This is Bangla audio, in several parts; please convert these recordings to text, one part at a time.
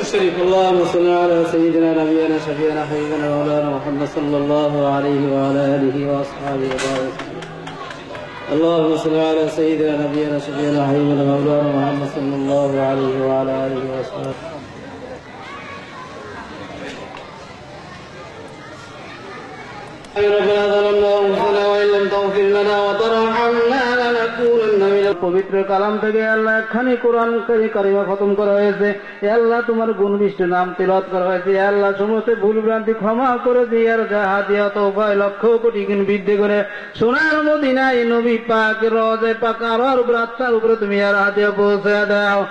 الشريف اللهم صل على سيدنا نبينا شفيعنا حبيبنا مولانا محمد صلى الله عليه وعلى اله واصحابه وبارك. اللهم صل على سيدنا نبينا شفيعنا حبيبنا مولانا محمد صلى الله عليه وعلى اله واصحابه. ربنا ظلمنا انفسنا وان لم تغفر لنا وترحمنا لنكونن من পবিত্র কালাম থেকে আল্লাহ একখানি কোরআন কারিমা খতম করা হয়েছে। আল্লাহ তোমার গুণবিষ্ট নাম তিলাওয়াত করা হয়েছে। আল্লাহ সমস্ত ভুল ভ্রান্তি ক্ষমা করে দিয়ে আর হাদিয়া তওবায় লক্ষ কোটি গুণ বৃদ্ধি করে সোনার মদিনায় নবী পাক রওজায়ে পাক আর রাস্তার উপরে তুমি আর হাদিয়া পৌঁছে দাও।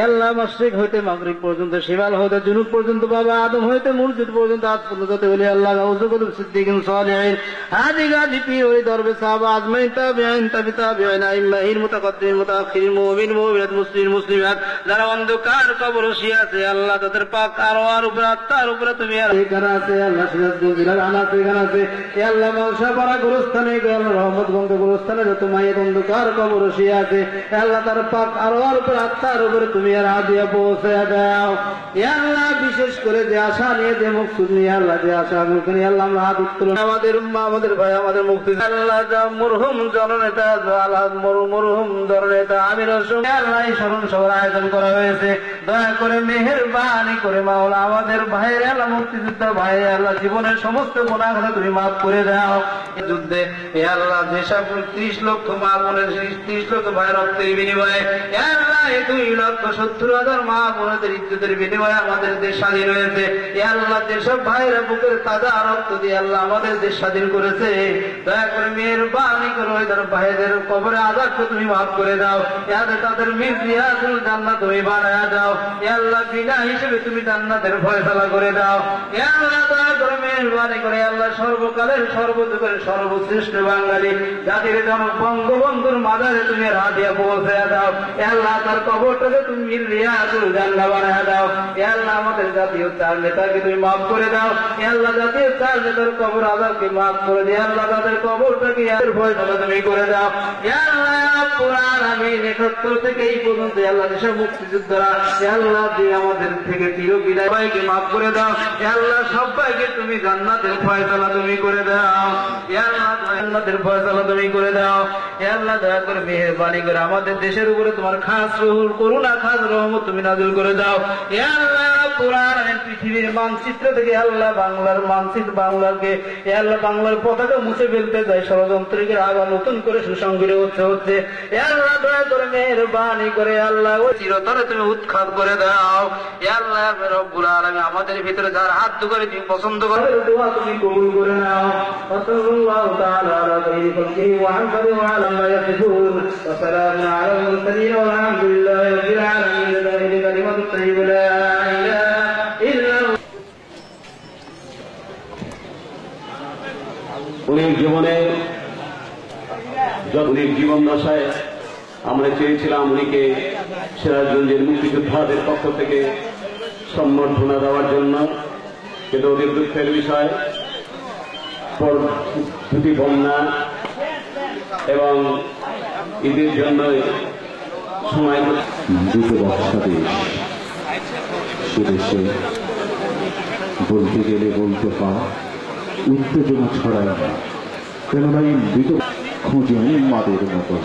আল্লাহ মাশরিক হইতে মাগরিব পর্যন্ত, শিমাল হইতে জুনুব পর্যন্ত, বাবা আদম হইতে মুরজিদ পর্যন্ত আজ পর্যন্ত যত বলি আল্লাহ গাউজুল সিদ্দিকিন সালিহিন হাদি গাজি পীর ওই দরবে সাহাবা আজমাইন তাবিঈন তাবিঈন আইম্মাহিন মুতাকাদ্দিমিন মুতাআখিরিন মুমিন মুমিনাত মুসলিমাত যারা অন্ধকার কবর বসে আছে আল্লাহ তাদের পাক আর উপরে আত্মার উপরে তুমি আর এখানে আছে আল্লাহ সিরাজগঞ্জ জেলার আনাতে এখানে আছে আল্লাহ মাওশাপাড়া গোরস্থানে আল্লাহ রহমতগঞ্জ গোরস্থানে যত মায়ের অন্ধকার কবর বসে আছে আল্লাহ তার পাক আর উপরে আত্মার উপরে তুমি আর হাদিয়া পৌঁছে দাও। আল্লাহ বিশেষ করে যে আশা নিয়ে যে মুকসুদ নিয়ে আল্লাহ যে আশা নিয়ে আল্লাহ আমরা হাত উত্তোলন আমাদের মা আমাদের ভাই আমাদের মুক্তি আল্লাহ যা মরহুম জননেতা মরহুম জননেতা আমির হোসেন আল্লাহ স্মরণ সভার আয়োজন করা হয়েছে। দয়া করে মেহেরবানি করে মাওলা আমাদের ভাইয়ের আল্লাহ মুক্তিযোদ্ধা ভাই আল্লাহ জীবনের সমস্ত গুনাহ তুমি মাফ করে দাও। এই যুদ্ধে আল্লাহ যেসব 30 লক্ষ মা বোনের 30 লক্ষ ভাই রক্তের বিনিময়ে আল্লাহ 2,70,000 মা বোনদের ইজ্জতের বিনিময়ে আমাদের দেশ স্বাধীন হয়েছে। আল্লাহ যেসব ভাইরা বুকের তাজা রক্ত দিয়ে আল্লাহ আমাদের দেশ স্বাধীন করেছে দয়া করে মেহেরবানি করে ওদের ভাইদের কবরে আযাবকে তুমি মাফ করে দাও। তাদের মির্জিয়াতুল জান্নাত তুমি বানায়া দাও। আল্লাহ বিনা হিসেবে তুমি জান্নাতের ফয়সালা করে দাও। আল্লাহ দয়া করে মেহেরবানি করে আল্লাহ সর্বকালের সর্বযুগের সর্বশ্রেষ্ঠ বাঙালি জাতির জনক বঙ্গবন্ধুর মাজারে তুমি হাদিয়া পৌঁছে দাও। আল্লাহ তার কবরটাকে তুমি মির্জিয়াতুল জান্নাত বানায়া দাও। আল্লাহ আমাদের জাতীয় চার নেতাকে তুমি মাফ করে দাও। আল্লাহ জাতীয় চার নেতার কবর আযাবকে মাফ করে দিও। আল্লাহ তাদের কবরটাকে এর ফয়সালা তুমি করে দাও। আল্লাহ পুরান আমি 71 থেকে এই পর্যন্ত আল্লাহ যেসব মুক্তিযোদ্ধারা আল্লাহ দিয়ে আমাদের থেকে চিরবিদায় সবাইকে মাফ করে দাও। আল্লাহ সবাইকে তুমি জান্নাতের ফয়সালা তুমি করে দাও। আল্লাহ জান্নাতের ফয়সালা তুমি করে দাও। আল্লাহ দয়া করে মেহেরবানি করে আমাদের দেশের উপরে তোমার খাস রহুল করুণা খাস রহমত তুমি নাযিল করে দাও। আল্লাহ পুরান পৃথিবীর মানচিত্র থেকে আল্লাহ বাংলার মানচিত্র বাংলাকে আল্লাহ বাংলার পতাকা মুছে ফেলতে যায় ষড়যন্ত্রীদের আবার নতুন করে সুসংগঠিত হচ্ছে। আল্লাহ দয়া করে মেহেরবানি করে আল্লাহ ও চিরতরে তুমি উৎখাত করে দাও। আল্লাহ রব্বুল আলামিন আমাদের ভিতরে যার হাত দুগারে তুমি পছন্দ করো দোয়া তুমি কবুল করে নাও। সাল্লাল্লাহু তাআলা আলা সাইয়্যিদিল খালকি ওয়া আনসারি ওয়া আলা মা ইয়াসিফুন ওয়া সালামুন আলাল মুরসালিন ওয়া আলহামদুলিল্লাহি রাব্বিল আলামিন। দাইলি কালিমাতুত তাইয়্যিবা লা ইলাহা ইল্লাল্লাহ। উনির জীবন দশায় আমরা চেয়েছিলাম উনিকে সিরাজগঞ্জের মুক্তিযোদ্ধাদের পক্ষ থেকে সম্বর্ধনা দেওয়ার জন্য, কিন্তু ওদের দুঃখের বিষয় দুটি বন্যা এবং ঈদের জন্য সময় দুটো বর্ষাতে সেদেশে বলতে গেলে বলতে পাওয়া উত্তেজনা ছড়ায় না, কেননা এই মৃত খুঁজে উন্মাদের মতো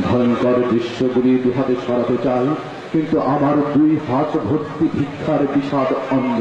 ভয়ঙ্কর দৃশ্যগুলি দুহাতে সরাতে চাই, কিন্তু আমার 2 হাত ভর্তি ভিক্ষার বিষাদ অন্ধ।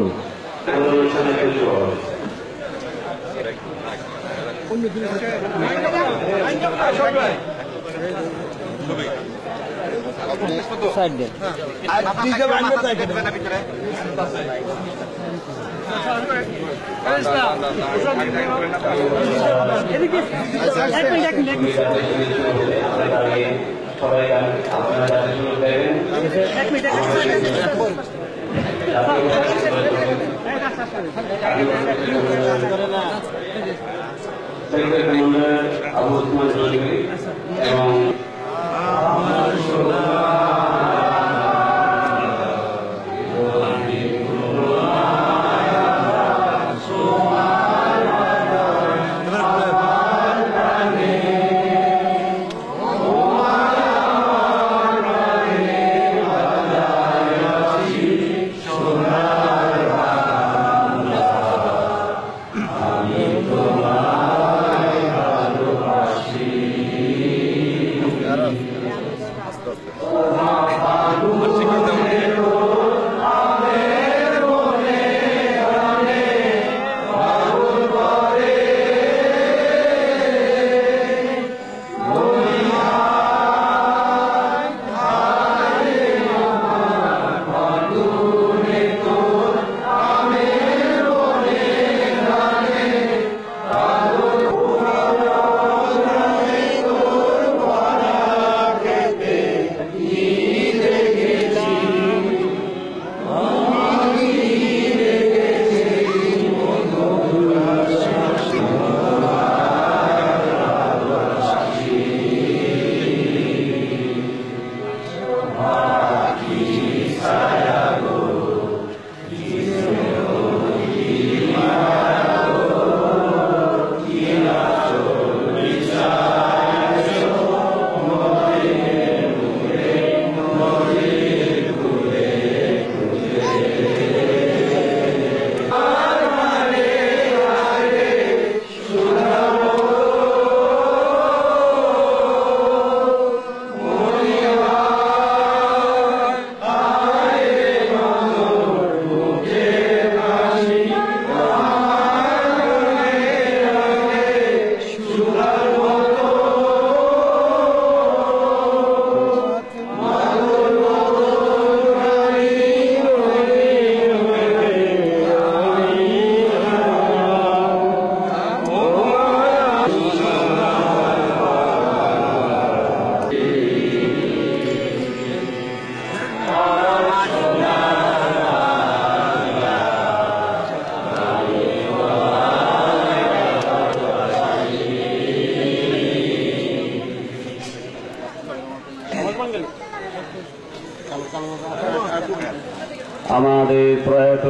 আমাদের প্রয়াত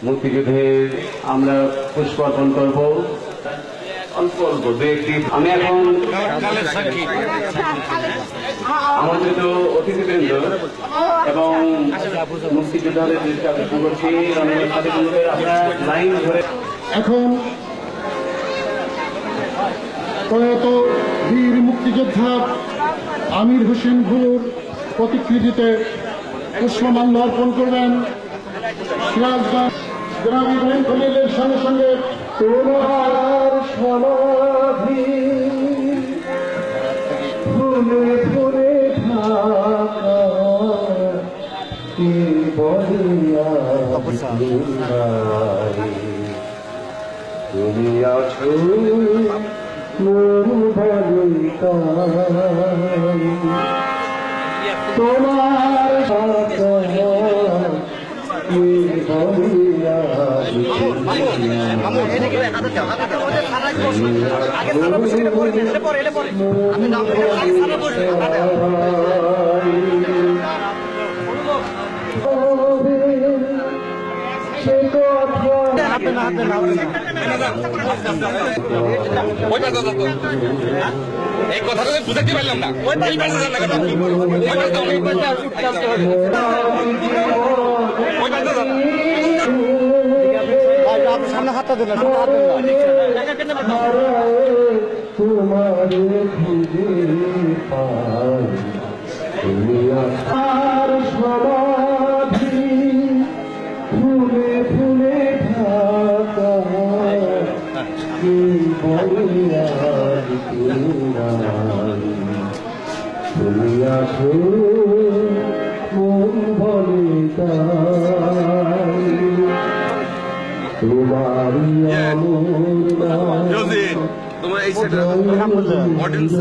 মুক্তিযুদ্ধে আমরা পুষ্প অর্পণ করব। অল্প অল্প আমি এখন আমন্ত্রিত অতিথিবৃন্দ এবং মুক্তিযোদ্ধাদের দৃষ্টি আকর্ষণ করছি। আমরা লাইন ধরে এখন প্রয়াত বীর মুক্তিযোদ্ধা আমির হোসেন ভুলুর প্রতিকৃতিতে পুষ্পমাল্য অর্পণ করবেন সিরাজগঞ্জ জনাব ইব্রাহিম খলিলের সঙ্গে সঙ্গে তোমার সমাধি ফুলে ফুলে ঢাকা কি বলিয়া তুমি আছো মোর বালিকায় তোমার সাথে কি বলিয়া এই কথাটা বুঝাতে পারলাম না। সামনে হাতটা দিল তোমার খুঁজে পাই তুমি আর সমাধি ফুলে ফুলে ঢাকা কি বলিয়া তুমি আসো মন বলে তোমারি তোমার এই সাইডে অডিয়েন্স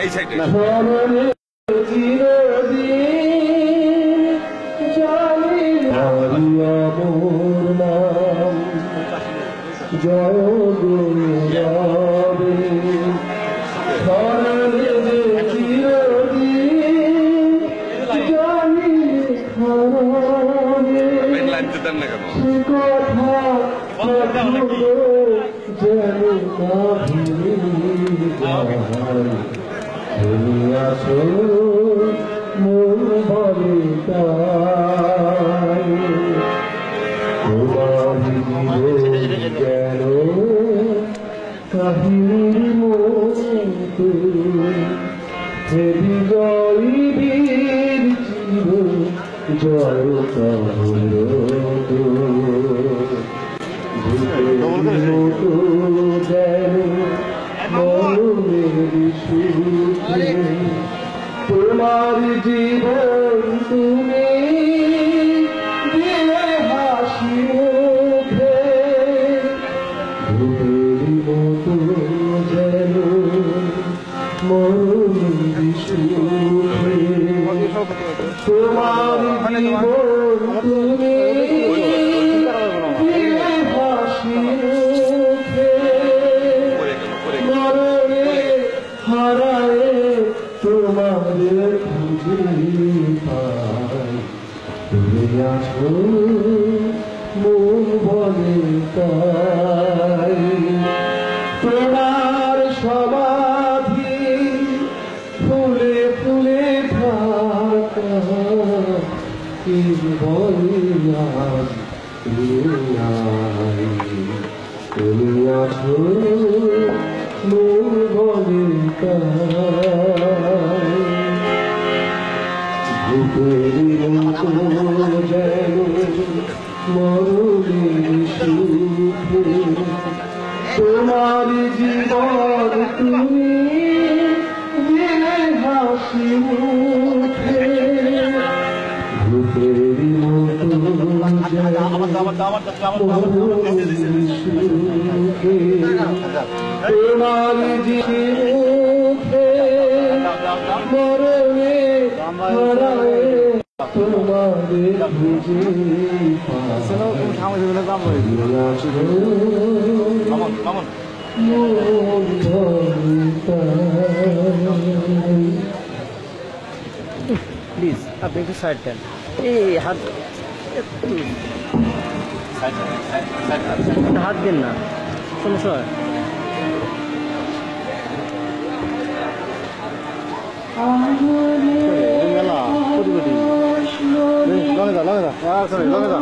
এই সাইডে জয় গুরুদেব শরণে চিরদিন জানি খরণে লাইন দিতেন না কেন? সে কথা থাকলো যেন তুমি আসো মন বলে তাই তোমার যেন কাহিনীর মতো হে বিজয়ী বীর চির জয় মতো যেন মনের সুখে তোমার জীবন তুমি দিলে হাসি মুখে ভূতের মতো যেন মনের সুখে তোমার জীবন তুমি দিলে হাসি মুখে মরণে হারায় তোমার খুঁজে পাই তুমি আছো মন বলে তাই তোমার সমাধি ফুলে ফুলে ঢাকা কি বলিয়া তুমি আছো মন বলে তাই ভূতের মতো যেন মরণের সুখে তোমার জীবন তুমি দিলে হাসি মুখে ভূতের মতো যেন মরণের সুখে তোমার মুখে মরণে হারায় তোমারে খুঁজে মন প্লিজ আপনি একটু সাইড দেন এই হাত হাত দেন না সমস্যা হয় মেলা কোটি কোটি লগে দা সরি লগে দা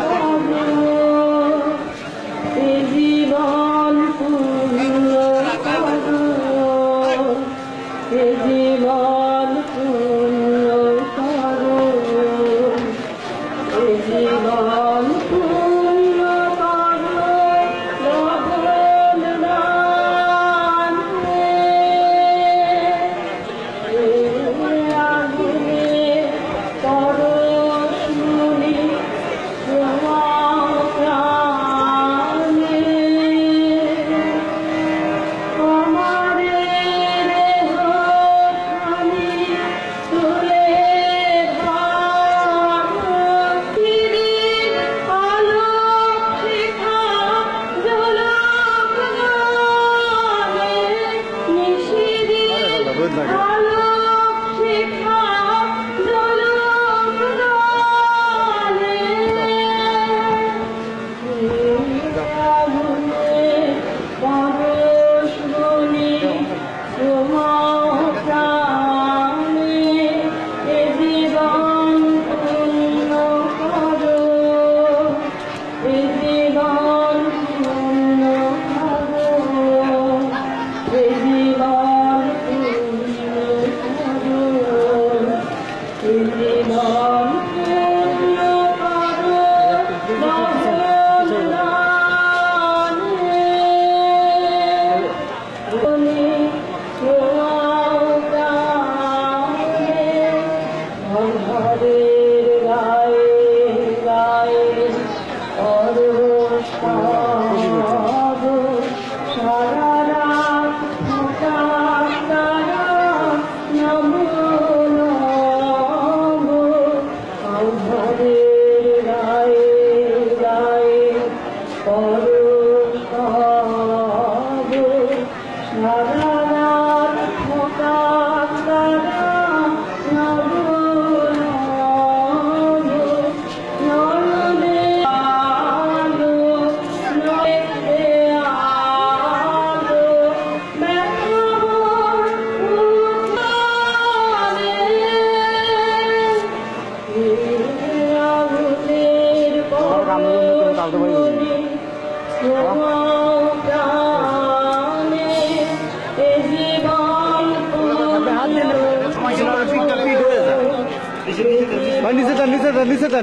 জীবন জীবন জীবন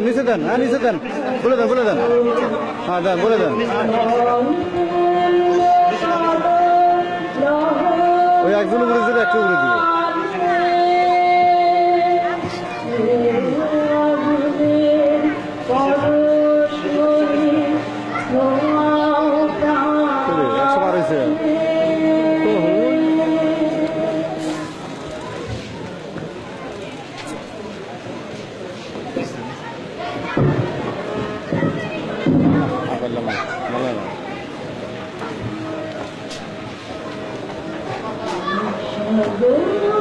নিচে দেন হ্যাঁ নিচে দেন বলে দেন হ্যাঁ দেন বলে দেন ওই একজন উপরে দিলে একটু উপরে দিবে Go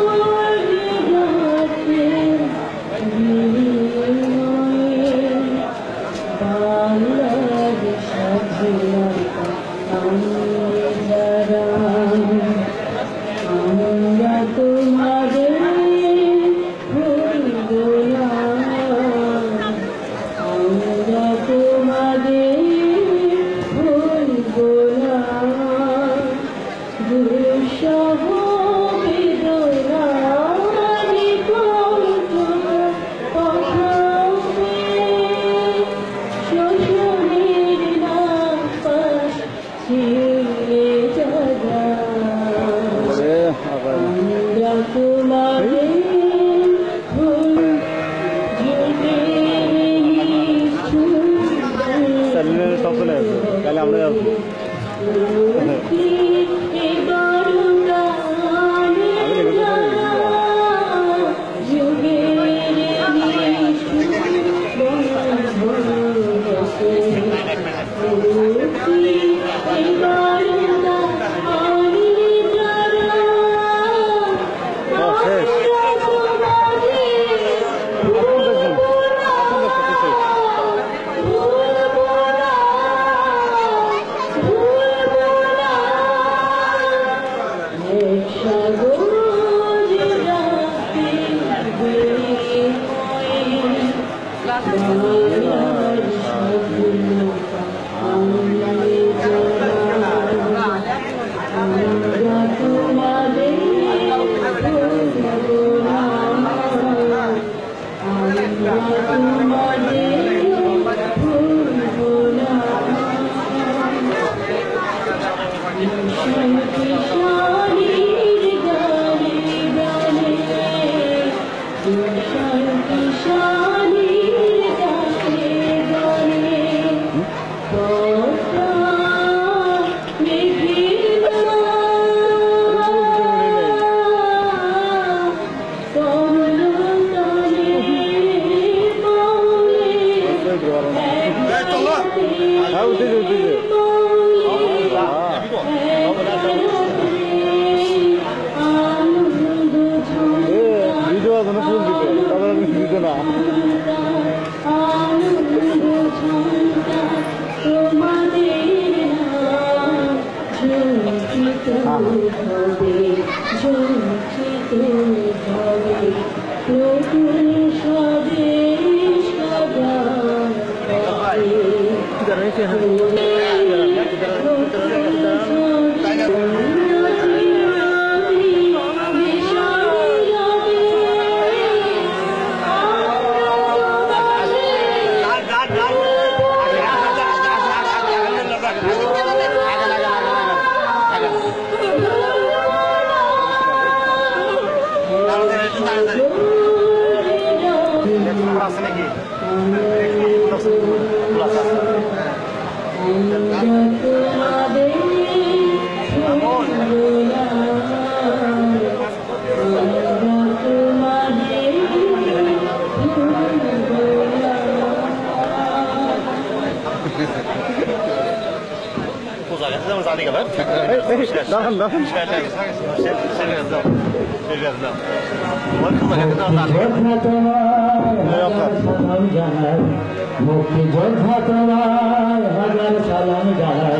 মুক্তি যোদ্ধা তোমায় হাজার সালাম জানাই,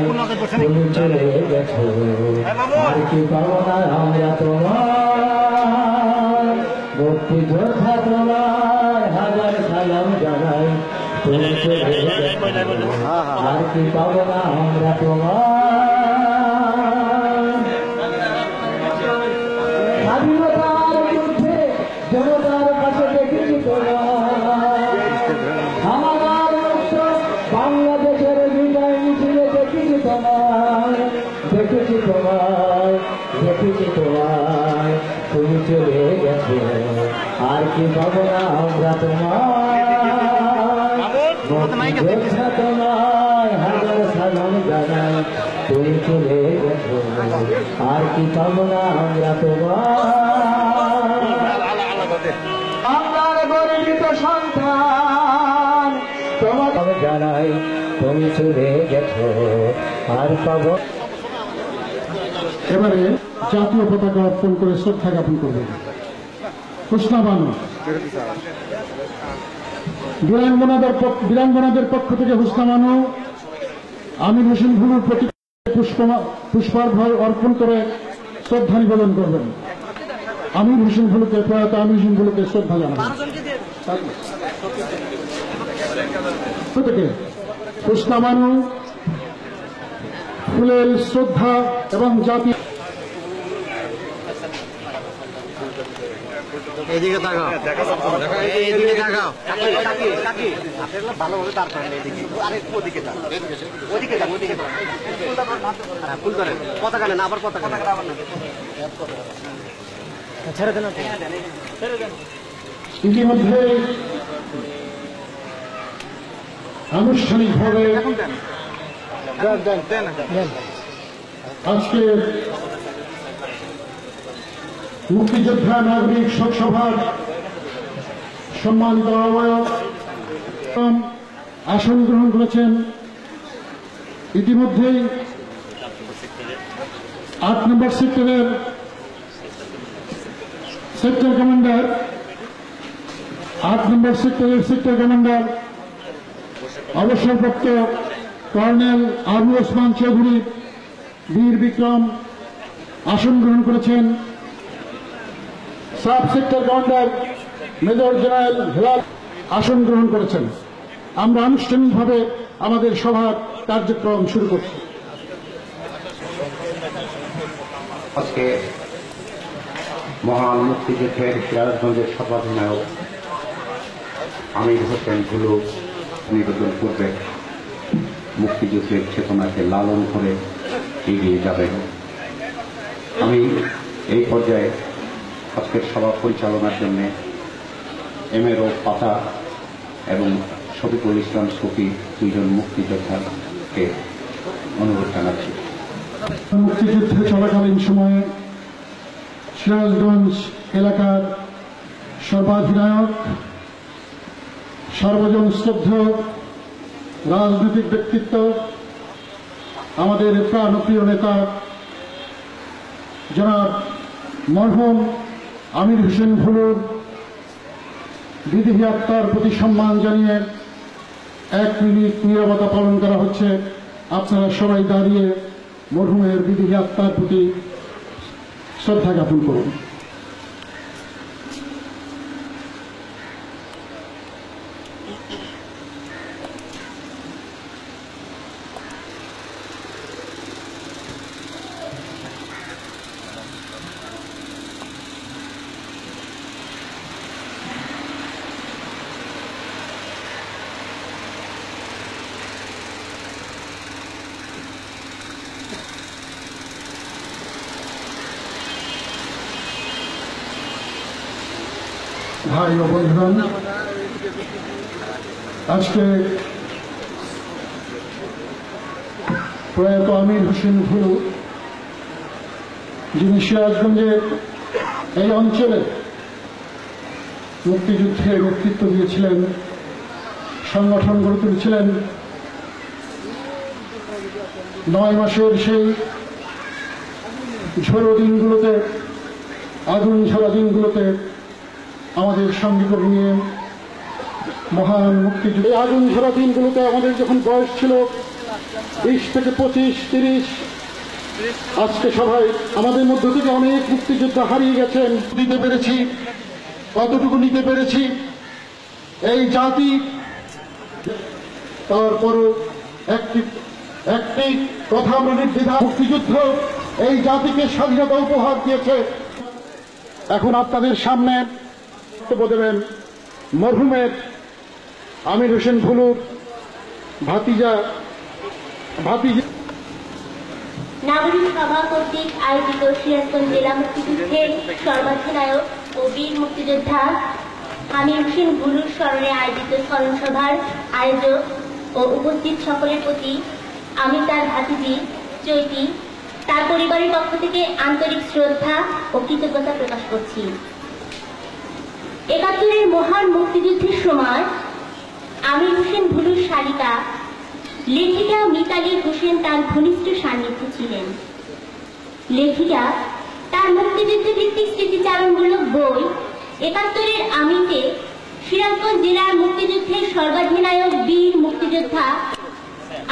তুমি চলে গেছো আর কি পাবো না আমরা তোমার। মুক্তি যোদ্ধা তোমায় হাজার সালাম জানাই, তুমি চলে গেছো আর কি পাবো না আমরা তোমার। স্বাধীনতার যুদ্ধে জনতার কাছে দেখেছি তোমার, আমার মুক্ত বাংলাদেশের বিদায় মিছিলে দেখেছি তোমায়, দেখেছি তোমায়, দেখেছি তোমায়, তুমি চলে গেছো আর কি পাবো না আমরা তোমার। যোদ্ধা তোমায় হাজার সালাম জানাই, তুমি চলে গেছো আর কি পাবো না আমরা তোমার। আমার গরিব সন্তান তোমাকে জানাই, তুমি চলে গেছো আর পাবো। এবারে জাতীয় পতাকা অর্পণ করে শ্রদ্ধা জ্ঞাপন করবেন ঘোষণা বানু। বীরাঙ্গনাদের পক্ষ থেকে ঘোষণা বানু আমির হোসেন ভুলুর প্রতি পুষ্পার্ঘ্য অর্পণ করে শ্রদ্ধা নিবেদন করবেন। আমির হোসেন ভুলুকে, প্রয়াত আমির হোসেন ভুলুকে শ্রদ্ধা জানাবেন। থেকে ঘোষণা বানু ফুলের শ্রদ্ধা এবং জাতি। এদিকে তাকাও, এইদিকে তাকাও, ভালোভাবে দাঁড় করেন, এদিকে আরে ওদিকে যান, ওদিকে যান, ওদিকে যান, ফুল করেন, পতাকা নেন, আবার পতাকা ছেড়ে দেন, ছেড়ে দেন। ইতিমধ্যে আনুষ্ঠানিকভাবে আজকে মুক্তিযোদ্ধা নাগরিক শোক সভার সম্মানিত আহ্বায়ক আসন গ্রহণ করেছেন। ইতিমধ্যেই 8 নম্বর সেক্টরের সেক্টর কমান্ডার 8 নম্বর সেক্টরের সেক্টর কমান্ডার অবসরপ্রাপ্ত কর্নেল আবু ওসমান চৌধুরী বীর বিক্রম আসন গ্রহণ করেছেন। Sub sector commander major general Helal আসন গ্রহণ করেছেন। আমরা আনুষ্ঠানিকভাবে আমাদের সভার কার্যক্রম শুরু করছি। আজকে মহান মুক্তিযুদ্ধের সিরাজগঞ্জের সর্বাধিনায়ক আমির হোসেন ভুলু নিবেদন করবে মুক্তিযুদ্ধের চেতনাকে লালন করে এগিয়ে যাবেন। আমি এই পর্যায়ে আজকের সভা পরিচালনার জন্য এমএরও পাতা এবং শফিকুল ইসলাম শফি দুইজন মুক্তিযোদ্ধাকে অনুরোধ জানাচ্ছি। মুক্তিযুদ্ধে চলাকালীন সময়ে সিরাজগঞ্জ এলাকার সর্বাধিনায়ক, সর্বজন শ্রদ্ধ রাজনৈতিক ব্যক্তিত্ব, আমাদের প্রাণপ্রিয় নেতা জনাব মরহুম আমির হোসেন ভুলুর বিদেহী আত্মার প্রতি সম্মান জানিয়ে 1 মিনিট নীরবতা পালন করা হচ্ছে। আপনারা সবাই দাঁড়িয়ে মরহুমের বিদেহী আত্মার প্রতি শ্রদ্ধা জ্ঞাপন করুন। ভাই ও বন্ধুগণ, আজকে প্রয়াত আমির হোসেন ভুলু, যিনি সিরাজগঞ্জের এই অঞ্চলে মুক্তিযুদ্ধে নেতৃত্ব দিয়েছিলেন, সংগঠন গড়ে তুলেছিলেন, 9 মাসের সেই ঝোড়ো দিনগুলোতে, আগুন ঝরা দিনগুলোতে আমাদের সঙ্গে করে নিয়ে মহান মুক্তিযুদ্ধ, আগুন ঝরা দিনগুলোতে আমাদের যখন বয়স ছিল 20 থেকে 25, 30, আজকে সবাই আমাদের মধ্য থেকে অনেক মুক্তিযোদ্ধা হারিয়ে গেছেন। দিতে পেরেছি, কতটুকু নিতে পেরেছি এই জাতি, তারপরও একটি কথা আমরা নির্দ্বিধায়, মুক্তিযুদ্ধ এই জাতিকে স্বাধীনতা উপহার দিয়েছে। এখন আপনাদের সামনে বক্তব্য দেবেন মরহুমের আমির হোসেন ভুলুর ভাতিজা নাগরিক সভা কর্তৃক আয়োজিত সিরাজগঞ্জ জেলা মুক্তিযুদ্ধের সর্বাধিনায়ক ও বীর মুক্তিযোদ্ধা আমির হোসেন ভুলুর স্মরণে আয়োজিত স্মরণ সভার আয়োজক ও উপস্থিত সকলের প্রতি আমি তার ভাতিজি চৈতি, তার পরিবারের পক্ষ থেকে আন্তরিক শ্রদ্ধা ও কৃতজ্ঞতা প্রকাশ করছি। ৭১-এর মহান মুক্তিযুদ্ধের সময় আমির হোসেন ভুলুর শালিকা লেখিকা মিতালী হোসেন তার ঘনিষ্ঠ সান্নিধ্য ছিলেন। লেখিকা তার মুক্তিযুদ্ধ ভিত্তিক স্মৃতিচারণমূলক বই ৭১-এর আমিতে সিরাজগঞ্জ জেলার মুক্তিযুদ্ধের সর্বাধিনায়ক বীর মুক্তিযোদ্ধা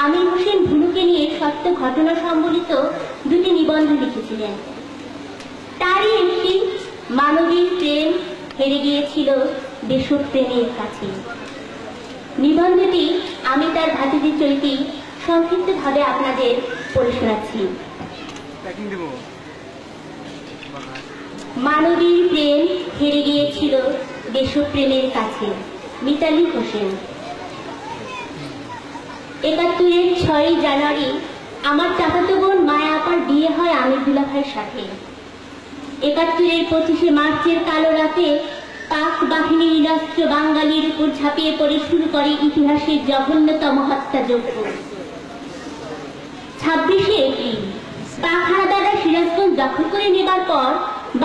আমির হোসেন ভুলুকে নিয়ে সত্য ঘটনা সম্বলিত 2টি নিবন্ধ লিখেছিলেন। তারই একটি মানবীর প্রেম হেরে গিয়েছিল দেশপ্রেমের কাছে। নিবন্ধটি আমি তার ভাতিজি চৈতি সংক্ষিপ্তভাবে আপনাদের পড়ে শোনাচ্ছি। মানবীর প্রেম হেরে গিয়েছিল দেশপ্রেমের কাছে, মিতালী হোসেন। ৭১-এর 6 জানুয়ারি আমার চাচাতো বোন মায়া আপার বিয়ে হয় আমির দুলাভাইয়ের সাথে। ৭১-এর 25শে মার্চের কালো রাতে পাক বাহিনী নিরস্ত্র বাঙালির উপর ঝাঁপিয়ে পড়ে শুরু করে ইতিহাসের জঘন্যতম হত্যাযজ্ঞ। 26শে এপ্রিল পাক হানাদাররা সিরাজগঞ্জ দখল করে নেবার পর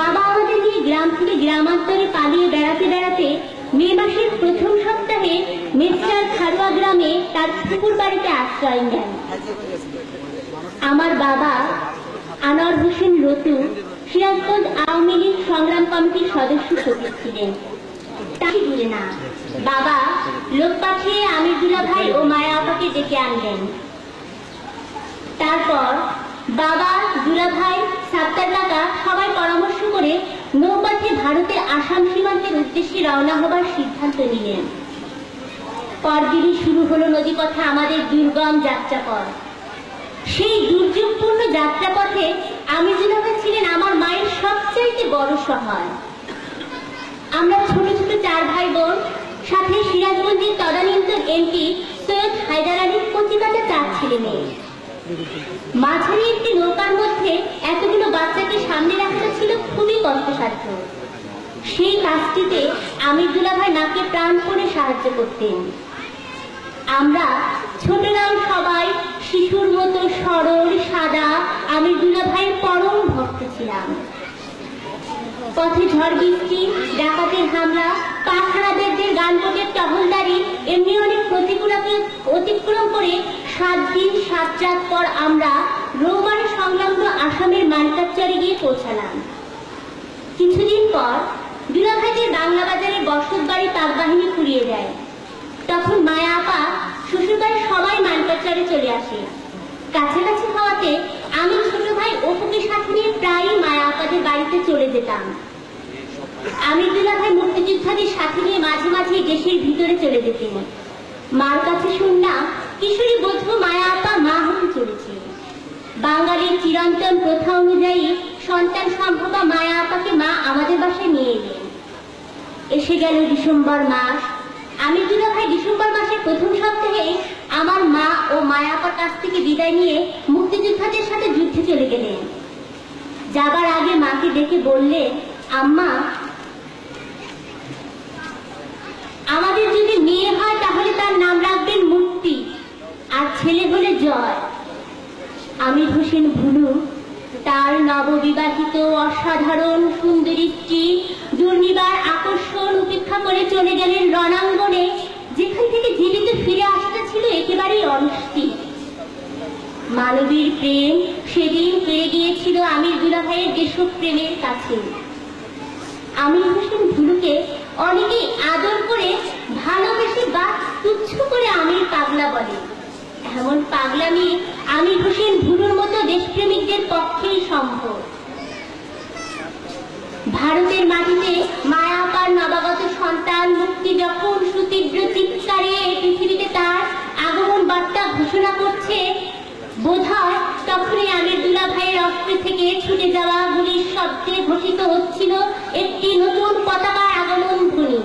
বাবা আমাদের নিয়ে গ্রাম থেকে গ্রামান্তরে পালিয়ে বেড়াতে বেড়াতে মে মাসের প্রথম সপ্তাহে মেট্রার খারুয়া গ্রামে তার পুকুর বাড়িতে আশ্রয় নেন। আমার বাবা আনোয়ার হোসেন রতু সিরাজগঞ্জ আওয়ামী লীগ সংগ্রাম কমিটির সদস্য সচিব ছিলেন। তাই দূরে না, বাবা লোক পাঠিয়ে আমির দুলাভাই ও মায়া আপাকে ডেকে আনলেন। তারপর বাবা, দুলাভাই, সাত্তার কাকা সবাই পরামর্শ করে নৌপথে ভারতের আসাম সীমান্তের উদ্দেশ্যে রওনা হবার সিদ্ধান্ত নিলেন। পরদিনই শুরু হলো নদীপথে আমাদের দুর্গম যাত্রাপথ। সেই দুর্যোগপূর্ণ যাত্রাপথে আমি দুলাভাই ছিলেন আমার মায়ের সবচাইতে বড় সহায়। আমরা ছোট ছোট 4 ভাই বোন, সাথে সিরাজগঞ্জের তদানীন্তন এমপি সৈয়দ হায়দার আলীর কচিকাটা 4 ছেলে মেয়ে। মাঝারি একটি নৌকার মধ্যে এতগুলো বাচ্চাকে সামনে রাখাটা ছিল খুবই কষ্টসাধ্য। সেই কাজটিতে আমির দুলাভাই মাকে প্রাণপণে সাহায্য করতেন। আমরা ছোটরাও সবাই শিশুর মতো সরল সাদা আমির দুলাভাইয়ের পরম ভক্ত ছিলাম। পথে ঝড় বৃষ্টি, ডাকাতের হামলা, পাখানাদের গানপটের টহলদারি, এমনি অনেক প্রতিকূলতা অতিক্রম করে 7 দিন 7 রাত পর আমরা রৌমারী সংলগ্ন আসামের মানকাচরে গিয়ে পৌঁছালাম। কিছুদিন পর দুলাভাইদের বাংলা বাজারে বসত বাড়ি পাকবাহিনী পুড়িয়ে দেয়। তখন মায়া আপা শ্বশুরবাড়ির সবাই মানকাচরে চলে আসে। কাছাকাছি হওয়াতে আমি ছোট ভাই অপুকে সাথে নিয়ে প্রায়ই মায়া আপাদের বাড়িতে চলে যেতাম। আমির দুলাভাই মুক্তিযোদ্ধাদের সাথে নিয়ে মাঝে মাঝে দেশের ভিতরে চলে যেতেন। মার কাছে শুনলাম কিশোরী বধূ মায়া আপা মা হতে চলেছে। বাঙালির চিরন্তন প্রথা অনুযায়ী সন্তান সম্ভবা মায়া আপাকে মা আমাদের বাসায় নিয়ে এলেন। এসে গেল ডিসেম্বর মাস। আমির দুলাভাই ডিসেম্বর মাসের প্রথম সপ্তাহে আমার মা ও মায়া আপার কাছ থেকে বিদায় নিয়ে মুক্তিযোদ্ধাদের সাথে যুদ্ধে চলে গেলেন। যাবার আগে মাকে ডেকে বললে, আম্মা, আমাদের যদি মেয়ে হয় তাহলে তার নাম রাখবেন মুক্তি, আর ছেলে হলে জয়। আমির হোসেন ভুলু তার নববিবাহিত অসাধারণ সুন্দরী স্ত্রী দুর্নিবার আকর্ষণ উপেক্ষা করে চলে গেলেন রণাঙ্গনে, যেখান থেকে জীবিত ফিরে আসতে ছিল একেবারেই অনিশ্চিত। মানবীর প্রেম সেদিন পেয়ে গিয়েছিল আমির দুলাভাইয়ের দেশপ্রেমের কাছে। আমির হোসেন ভুলুকে অনেকেই আদর করে ভালোবেসে বা তুচ্ছ করে আমির পাগলা বলে। এমন পাগলামি আমির হোসেন ভুলুর মতো দেশপ্রেমিকদের পক্ষেই সম্ভব। ভারতের মাটিতে মায়া আপার নবাগত সন্তান মুক্তি যখন সুতীব্র চিৎকারে পৃথিবীতে তার আগমন বার্তা ঘোষণা করছে, বোধহয় তখনই আমির দুলাভাইয়ের অস্ত্র থেকে ছুটে যাওয়া গুলির শব্দে ঘোষিত হচ্ছিল একটি নতুন পতাকার আগমন ধ্বনি।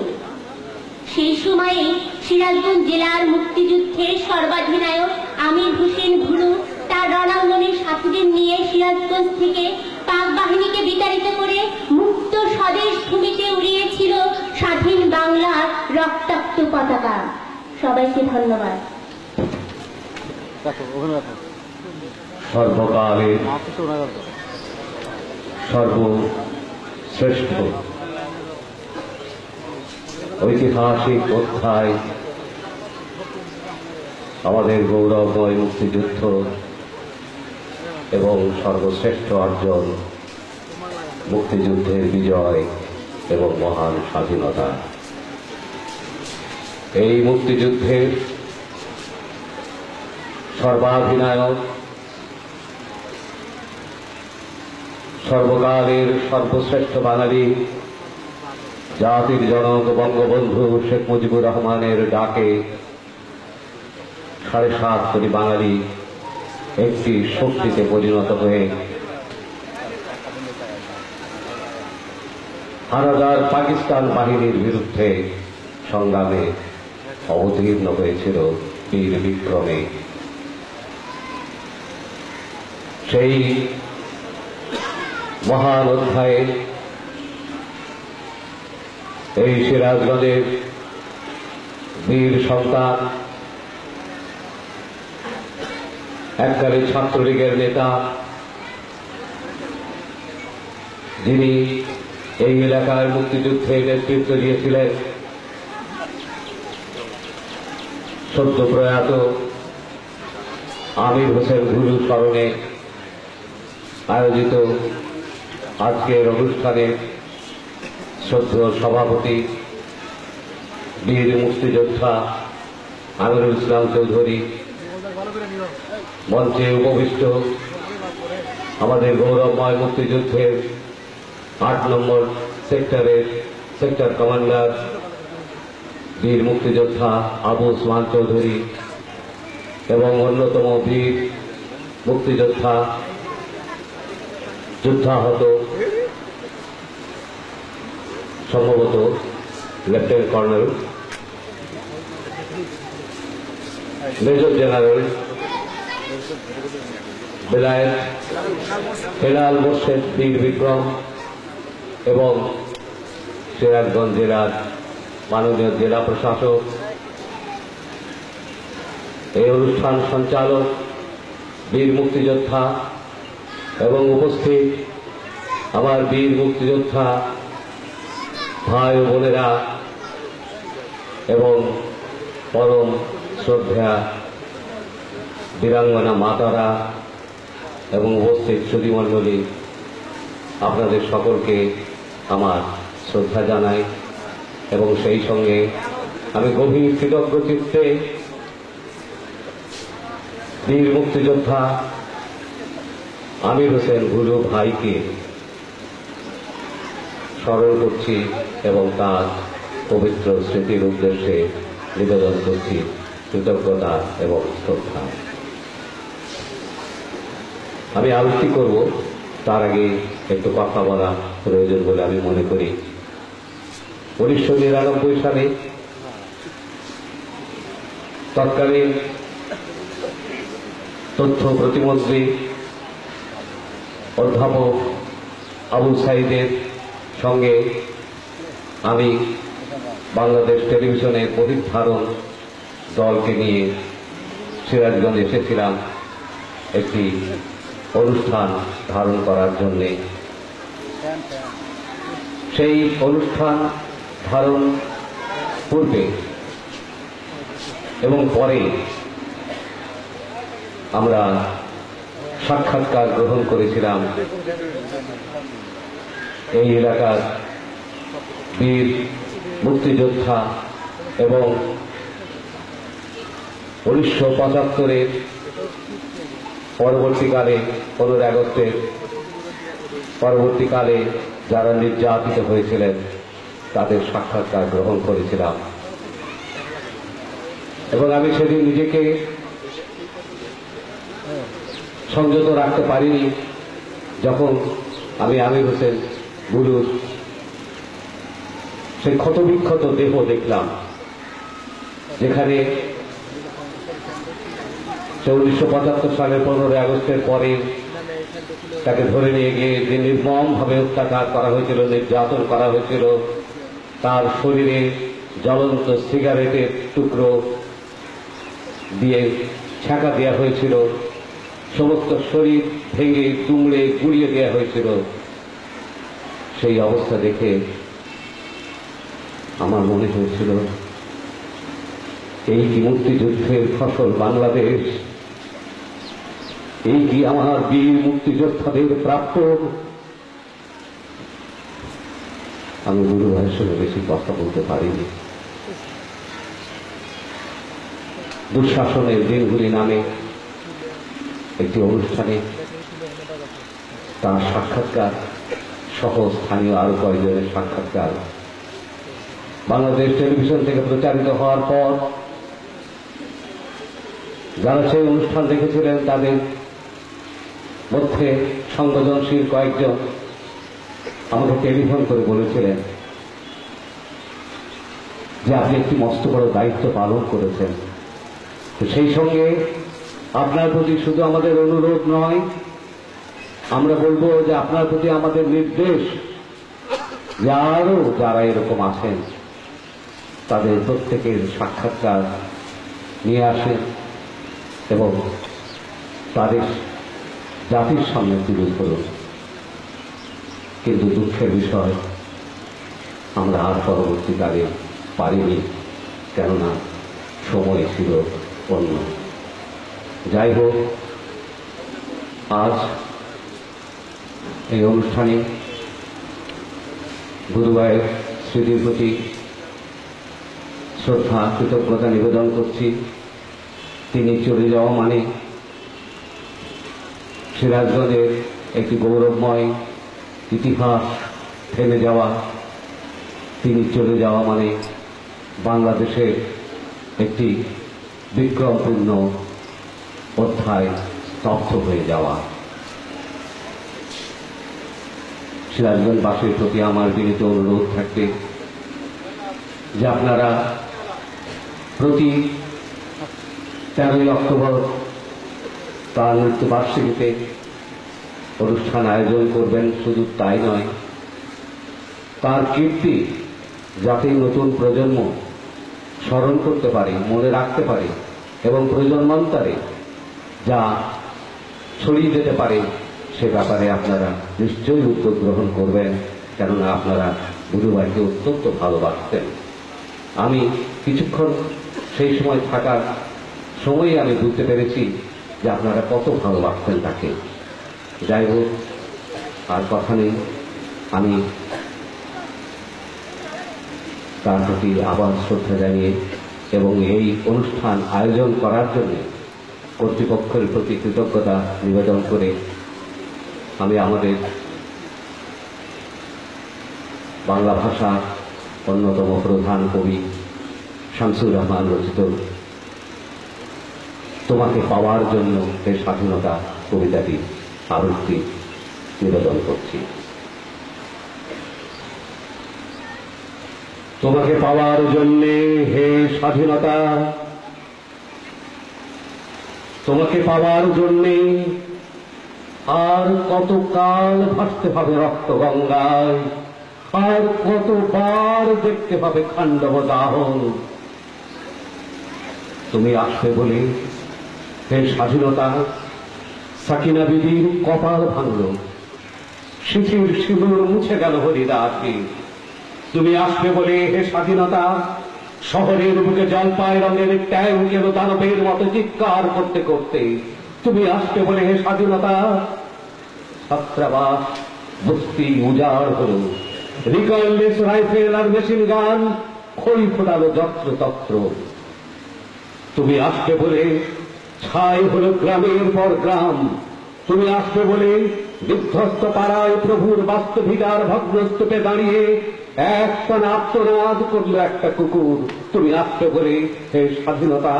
সেই সময়ে সিরাজগঞ্জ জেলার মুক্তিযুদ্ধের সর্বাধিনায়ক আমির হোসেন ভুলু তার রণাঙ্গনের সাথীদের নিয়ে সিরাজগঞ্জ থেকে পাক বাহিনীকে বিতাড়িত করে মুক্ত স্বদেশ ভূমিতে উড়িয়েছিল স্বাধীন বাংলার রক্তাক্ত পতাকা। সবাইকে ধন্যবাদ। সর্বকালের সর্বশ্রেষ্ঠ ঐতিহাসিক অধ্যায় আমাদের গৌরবময় মুক্তিযুদ্ধ এবং সর্বশ্রেষ্ঠ অর্জন মুক্তিযুদ্ধের বিজয় এবং মহান স্বাধীনতা। এই মুক্তিযুদ্ধের সর্বাধিনায়ক সর্বকালের সর্বশ্রেষ্ঠ বাঙালি জাতির জনক বঙ্গবন্ধু শেখ মুজিবুর রহমানের ডাকে 7.5 কোটি বাঙালি একটি শক্তিতে পরিণত হয়ে হানাদার পাকিস্তান বাহিনীর বিরুদ্ধে সংগ্রামে অবতীর্ণ হয়েছিল বীর বিক্রমে। সেই মহান অধ্যায়ে এই সিরাজগঞ্জের বীর সন্তান, এককালে ছাত্রলীগের নেতা, যিনি এই এলাকার মুক্তিযুদ্ধে নেতৃত্ব দিয়েছিলেন, সদ্য প্রয়াত আমির হোসেন ভুলু স্মরণে আয়োজিত আজকের অনুষ্ঠানে শ্রদ্ধেয় সভাপতি বীর মুক্তিযোদ্ধা আমিরুল ইসলাম চৌধুরী, মঞ্চে উপবিষ্ট আমাদের গৌরবময় মুক্তিযুদ্ধের 8 নম্বর সেক্টরের সেক্টর কমান্ডার বীর মুক্তিযোদ্ধা আবু ওসমান চৌধুরী এবং অন্যতম বীর মুক্তিযোদ্ধা যুদ্ধাহত সম্ভবত lieutenant colonel major general Belayet Helal Morshed বীর বিক্রম এবং সিরাজগঞ্জ জেলার মাননীয় জেলা প্রশাসক, এই অনুষ্ঠান সঞ্চালক, বীর মুক্তিযোদ্ধা এবং উপস্থিত আমার বীর মুক্তিযোদ্ধা ভাই ও বোনেরা এবং পরম শ্রদ্ধা বীরাঙ্গনা মাতারা এবং উপস্থিত সুধীমণ্ডলী, আপনাদের সকলকে আমার শ্রদ্ধা জানাই এবং সেই সঙ্গে আমি গভীর কৃতজ্ঞ চিত্তে বীর মুক্তিযোদ্ধা আমির হোসেন ভুলু ভাইকে স্মরণ করছি এবং তার পবিত্র স্মৃতির উদ্দেশ্যে নিবেদন করছি কৃতজ্ঞতা এবং শ্রদ্ধা। আমি আলোচনা করব, তার আগে একটু কথা বলা প্রয়োজন বলে আমি মনে করি। 1999 সালে তৎকালীন তথ্য প্রতিমন্ত্রী অধ্যাপক আবু সাইদের সঙ্গে আমি বাংলাদেশ টেলিভিশনের প্রতিধারণ দলকে নিয়ে সিরাজগঞ্জ এসেছিলাম একটি অনুষ্ঠান ধারণ করার জন্যে। সেই অনুষ্ঠান ধারণ পূর্বে এবং পরে আমরা সাক্ষাৎকার গ্রহণ করেছিলাম এই এলাকার বীর মুক্তিযোদ্ধা এবং 1975-এর পরবর্তীকালে 15 আগস্টের পরবর্তীকালে যারা নির্যাতিত হয়েছিলেন তাদের সাক্ষাৎকার গ্রহণ করেছিলাম এবং আমি সেদিন নিজেকে সংযত রাখতে পারিনি যখন আমি আমির হোসেন ভুলুর সেই ক্ষতবিক্ষত দেহ দেখলাম, যেখানে 1975 সালের 15 আগস্টের পরে তাকে ধরে নিয়ে গিয়ে যে নির্মমভাবে অত্যাচার করা হয়েছিল, নির্যাতন করা হয়েছিল, তার শরীরে জ্বলন্ত সিগারেটের টুকরো দিয়ে ছ্যাঁকা দেওয়া হয়েছিল, সমস্ত শরীর ভেঙে দুমড়ে গুড়িয়ে দেওয়া হয়েছিল। সেই অবস্থা দেখে আমার মনে হয়েছিল এই কি মুক্তিযুদ্ধের ফসল বাংলাদেশ, এই কি আমার বীর মুক্তিযোদ্ধাদের প্রাপ্য। আমি গুরু ভাইয়ের সঙ্গে বেশি কথা বলতে পারিনি। দুঃশাসনের দিনগুলি নামে একটি অনুষ্ঠানে তার সাক্ষাৎকার সহ স্থানীয় আরো কয়েকজনের সাক্ষাৎকার বাংলাদেশ টেলিভিশন থেকে প্রচারিত হওয়ার পর যারা সেই অনুষ্ঠান দেখেছিলেন তাদের মধ্যে সংবেদনশীল কয়েকজন আমাকে টেলিফোন করে বলেছিলেন যে আপনি একটি মস্ত বড় দায়িত্ব পালন করেছেন, তো সেই সঙ্গে আপনার প্রতি শুধু আমাদের অনুরোধ নয়, আমরা বলবো যে আপনার প্রতি আমাদের নির্দেশ যে আরো যারা এরকম আছেন তাদের প্রত্যেকের সাক্ষাৎকার নিয়ে আসেন এবং তাদের জাতির সামনে তুলে ধরুন। কিন্তু দুঃখের বিষয় আমরা আর পরবর্তীকালে পারিনি, কেননা সময় ছিল অন্য। যাই হোক, আজ এই অনুষ্ঠানে গুরুভাইয়ের স্মৃতির প্রতি শ্রদ্ধা কৃতজ্ঞতা নিবেদন করছি। তিনি চলে যাওয়া মানে সিরাজগঞ্জের একটি গৌরবময় ইতিহাস থেমে যাওয়া, তিনি চলে যাওয়া মানে বাংলাদেশের একটি বিক্রমপূর্ণ অধ্যায় স্তব্ধ হয়ে যাওয়া। সিরাজগঞ্জবাসীর প্রতি আমার বিনীত অনুরোধ থাকবে যে আপনারা প্রতি 13ই অক্টোবর তার মৃত্যুবার্ষিকীতে অনুষ্ঠান আয়োজন করবেন। শুধু তাই নয়, তার কীর্তি যাতে নতুন প্রজন্ম স্মরণ করতে পারে, মনে রাখতে পারে এবং প্রজন্মান্তরে যা ছড়িয়ে যেতে পারে সে ব্যাপারে আপনারা নিশ্চয়ই উদ্যোগ গ্রহণ করবেন, কেননা আপনারা গুরুভাইকে অত্যন্ত ভালোবাসতেন। আমি কিছুক্ষণ সেই সময় থাকার সময় আমি বুঝতে পেরেছি যে আপনারা কত ভালোবাসতেন তাকে। যাই হোক, আর কথা নেই, আমি তার প্রতি আবার শ্রদ্ধা জানিয়ে এবং এই অনুষ্ঠান আয়োজন করার জন্য কর্তৃপক্ষের প্রতি কৃতজ্ঞতা নিবেদন করে আমি আমাদের বাংলা ভাষার অন্যতম প্রধান কবি শামসুর রহমান রচিত তোমাকে পাওয়ার জন্য এই স্বাধীনতা কবিতাটি আবৃত্তি নিবেদন করছি। তোমাকে পাওয়ার জন্যে হে স্বাধীনতা, তোমাকে পাওয়ার জন্যে আর কত কাল ভাসতে হবে রক্ত গঙ্গায়, আর কতবার দেখতে হবে খাণ্ডব দাহন। তুমি আসবে বলে হে স্বাধীনতা সাকিনা বিবির কপাল ভাঙল, শিশির শিবুর মুছে গেল হরিদাসী। তুমি আসবে বলে হে স্বাধীনতা শহরের বুকে জলপাই রঙের ট্যাঙ্ক এলো দানবের মতো চিৎকার করতে করতে। তুমি আসবে বলে হে স্বাধীনতা ছাত্রাবাস বস্তি উজাড় হল, রিকয়েললেস রাইফেল আর মেশিন গান খই ফোটালো যত্র তত্র। তুমি আসবে বলে ছাই হলো গ্রামের পর গ্রাম। তুমি আসবে বলে বিধ্বস্ত পাড়ায় প্রভুর বাস্তবিকার ভগ্নস্তূপে দাঁড়িয়ে একটা আত্মনাদ করলো একটা কুকুর। তুমি আসবে বলে হে স্বাধীনতা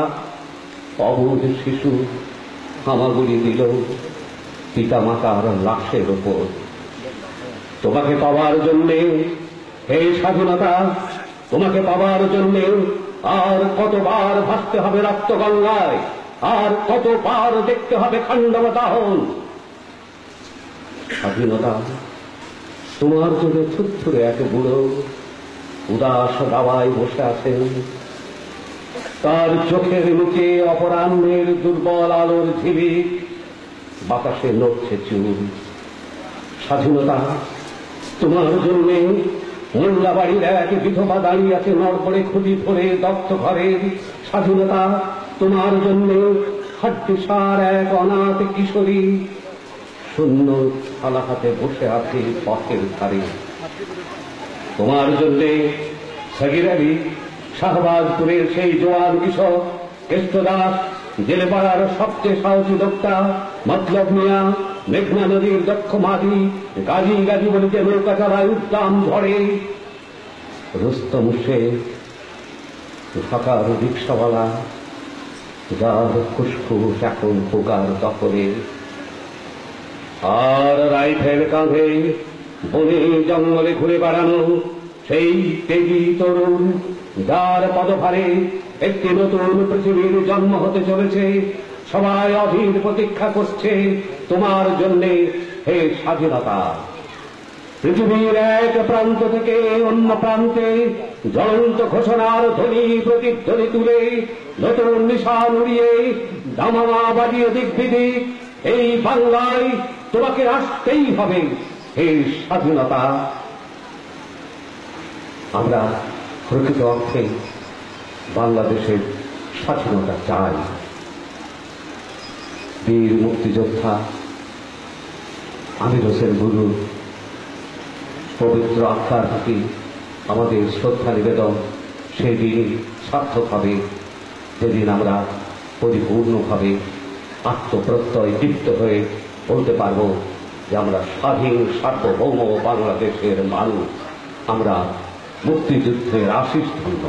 অবুঝ শিশু হামাগুড়ি দিল পিতা মাতার লাশের ওপর। তোমাকে পাওয়ার জন্যে হে স্বাধীনতা, তোমাকে পাওয়ার জন্যে আর কতবার ভাসতে হবে রক্ত গঙ্গায়, আর কতবার দেখতে হবে খাণ্ডব দাহন। স্বাধীনতা তোমার জন্য থুরথুরে এক বুড়ো উদাস দাওয়ায় বসে আছেন, তার চোখের নিচে অপরাহ্নের দুর্বল আলোর ঝিলিক, বাতাসে নড়ছে চুল। স্বাধীনতা তোমার জন্য মোল্লাবাড়ির এক বিধবা দাঁড়িয়ে আছে নড়বড়ে খুঁটি ধরে দগ্ধ ঘরের। স্বাধীনতা তোমার জন্য হাড্ডিসার এক অনাথ কিশোরী শূন্য থালা হাতে বসে আছে পথের ধারে। তোমার জন্য সগীর আলী শাহবাজপুরের সেই জোয়ান কিশোর, কেষ্টদাস জেলেপাড়ার সবচেয়ে সাহসী লোকটা, মতলব মিয়া মেঘনা নদীর দক্ষ মাঝি, গাজী গাজী বলে যে নৌকা চালায় উদ্দাম ঝড়ে, রুস্তম শেখ ঢাকার রিক্সাওয়ালা যার ফুসফুস এখন পোকার দখলে, আর রাইফেল কাঁধে বনে জঙ্গলে ঘুরে বেড়ানো সেই তেজি তরুণ যার পদভারে একটি নতুন পৃথিবীর জন্ম হতে চলেছে। সবাই অধীর প্রতীক্ষা করছে তোমার জন্যে হে স্বাধীনতা। পৃথিবীর এক প্রান্ত থেকে অন্য প্রান্তে জ্বলন্ত ঘোষণার ধ্বনি প্রতিধ্বনি তুলে নতুন নিশান উড়িয়ে দামামা বাজিয়ে দিক বিদিক এই বাংলায় তোমাকে আসতেই হবে হে স্বাধীনতা। আমরা প্রকৃত অর্থে বাংলাদেশের স্বাধীনতা চাই। বীর মুক্তিযোদ্ধা আমির হোসেন গুরুর পবিত্র আত্মার প্রতি আমাদের শ্রদ্ধা নিবেদন সেই দিন সার্থক হবে যেদিন আমরা পরিপূর্ণভাবে আত্মপ্রত্যয় দীপ্ত হয়ে বলতে পারব যে আমরা স্বাধীন সার্বভৌম বাংলাদেশের মানুষ, আমরা মুক্তিযুদ্ধের আশিস ধন্য।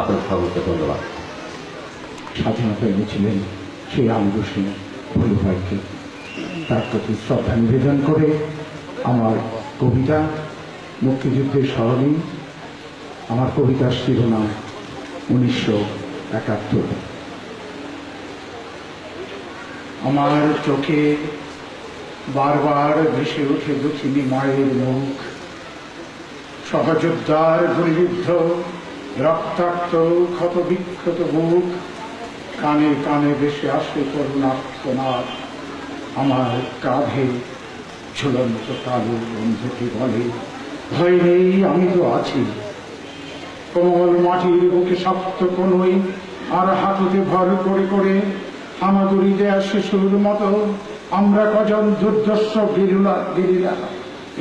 আপনার সকলকে ধন্যবাদ। স্বাধীনতা এনেছিলেন সেই আমির হোসেন ভুলু ভাইকে, তার প্রতি শ্রদ্ধা নিবেদন করে আমার কবিতা মুক্তিযুদ্ধের স্মরণে। আমার কবিতার শিরোনাম 1971। আমার চোখে বারবার ভেসে উঠে দক্ষিণী মায়ের মুখ, সহযোদ্ধার গুলিবিদ্ধ রক্তাক্ত ক্ষত বিক্ষত বুক, কানে কানে ভেসে আসে করুণার্তনাদ। আমার কাঁধে ঝুলন্ত কালো বন্ধুটি বলে, ভয় নেই, আমি তো আছি। কোমল মাটির বুকে শক্ত কোনই আর হাঁটুতে ভর করে করে হামাগুড়ি দেয়া শিশুর মতো আমরা কজন দুর্দর্শ গেরিলা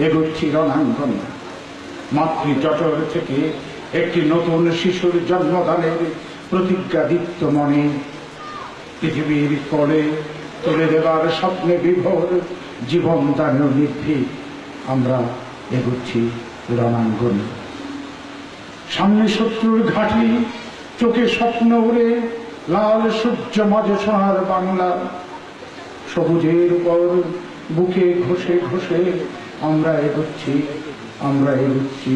এগোচ্ছি রণাঙ্গনে। মাতৃজঠর থেকে একটি নতুন শিশুর জন্মদানের প্রতিজ্ঞাদীপ্ত মনে, পৃথিবীর কোলে তুলে দেবার স্বপ্নে বিভোর জীবন দানের নির্ভীক আমরা এগোচ্ছি রণাঙ্গনে। সামনে শত্রুর ঘাঁটি, চোখে স্বপ্ন উড়ে, লাল সূর্য মাঝে সোনার বাংলা। সবুজের উপর বুকে ঘষে ঘষে আমরা এগোচ্ছি, আমরা এগোচ্ছি,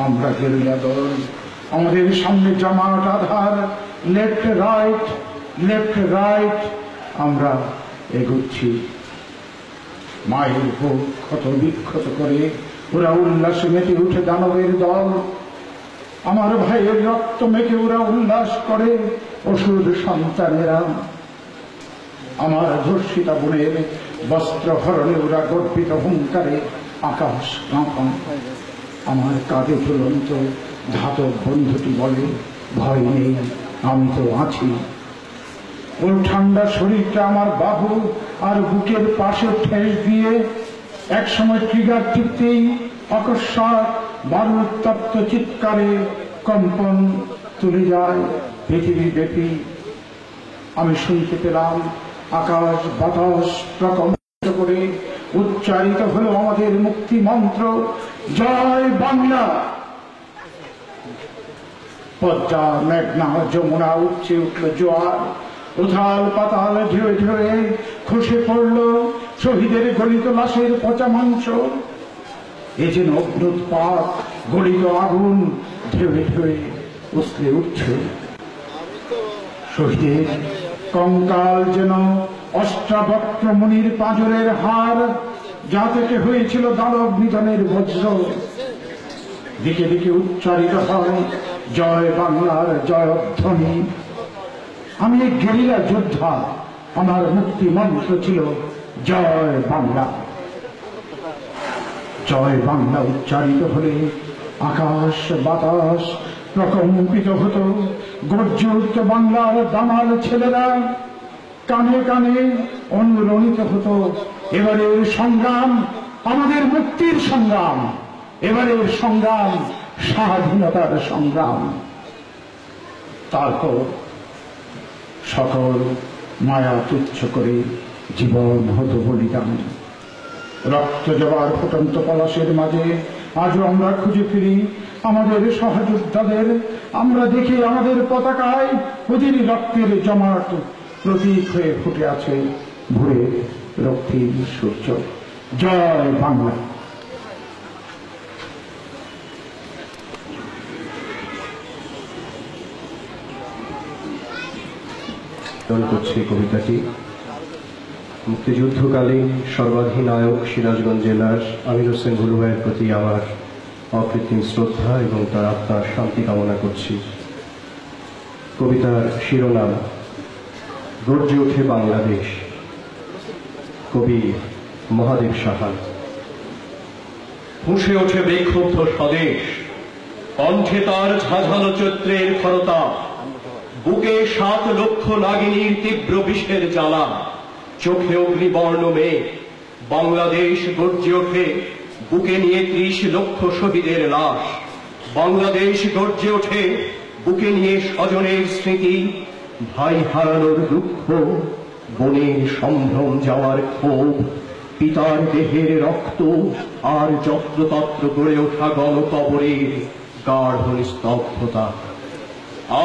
আমরা গেরিলা দল। আমাদের সামনে জমাট আধার, লেফট রাইট, লেফট রাইট, আমরা এগোচ্ছি। মায়ের বুক ক্ষত বিক্ষত করে ওরা উল্লাসে মেতে উঠে দানবের দল। আমার ভাইয়ের রক্ত মেখে ওরা উল্লাস করে অসুর সন্তানেরা। আমার ধর্ষিতা বোনের বস্ত্র হরণে ওরা গর্বিত হুঙ্কারে আকাশ কাঁপা। আমার কাঁধে ঝুলন্ত ধাতব বন্ধুটি বলে, ভয় নেই, আমি তো আছি। ওর ঠান্ডা শরীরটা আমার বাহু আর বুকের পাশে ঠেস দিয়ে একসময় ট্রিগার টিপতেই অকস্মাৎ বারুদ তপ্ত চিৎকারে কম্পন তুলে যায় পৃথিবী ব্যাপী। আমি শুনতে পেলাম আকাশ বাতাস প্রকম্পিত করে উচ্চারিত হলো আমাদের মুক্তি মন্ত্র, জয় বাংলা। পদ্মা, মেঘনা, যমুনা উপচে উঠল জোয়ার, উথাল পাতাল ঢেউয়ে ঢেউয়ে খসে পড়ল শহীদের গলিত লাশের পচা মাংস। এ যেন অগ্নুৎপাত, গলিত আগুন ঢেউয়ে ঢেউয়ে উছলে উঠছে। শহীদের কঙ্কাল যেন অষ্টাবক্র মুনির পাঁজরের হার, যা থেকে হয়েছিল দানব নিধনের বজ্র। দিকে দিকে উচ্চারিত হয় জয় বাংলার জয়ধ্বনি। আমি এক গেরিলা যোদ্ধা, আমার মুক্তি মন্ত্র ছিল জয় বাংলা। জয় বাংলা উচ্চারিত হলে আকাশ বাতাস প্রকম্পিত হতো, গর্জে উঠত বাংলার দামাল ছেলেরা, কানে কানে অনুরণিত হতো এবারের সংগ্রাম আমাদের মুক্তির সংগ্রাম, এবারের সংগ্রাম স্বাধীনতার সংগ্রাম। তারপর সকল মায়া তুচ্ছ করে জীবন হতো বলিদান। রক্ত জবার ফুটন্ত পলাশের মাঝে আজও আমরা খুঁজে ফিরি আমাদের সহযোদ্ধাদের। আমরা দেখি আমাদের পতাকায় ওদের রক্তের জমাট প্রতীক হয়ে ফুটে আছে ভোরে রক্তিম সূর্য। জয় বাংলা। করছে কবিতাটি মুক্তিযুদ্ধকালীন সর্বাধিনায়ক সিরাজগঞ্জ জেলার আমির হোসেন ভুলু ভাইয়ের প্রতি আমার অকৃত্রিম শ্রদ্ধা এবং তার আত্মার শান্তি কামনা করছি। কবিতার শিরোনাম গর্জে ওঠে বাংলাদেশ, কবি মহাদেব সাহা। ফুঁসে ওঠে বিক্ষুব্ধ স্বদেশ, কণ্ঠে তার ঝাঝালো চৈত্রের খরতা, বুকে 7 লক্ষ নাগিনীর তীব্র বিষের জ্বালা, চোখে অগ্নিবর্ণ মেঘ। বাংলাদেশ গর্জে ওঠে বুকে নিয়ে 30 লক্ষ শহীদের লাশ। বাংলাদেশ গর্জে ওঠে বুকে নিয়ে স্বজনের স্মৃতি, ভাই হারানোর দুঃখ, বোনের সম্ভ্রম যাওয়ার ক্ষোভ, পিতার দেহের রক্ত আর যত্রতত্র গড়ে ওঠা গণকবরের গাঢ় নিস্তব্ধতা।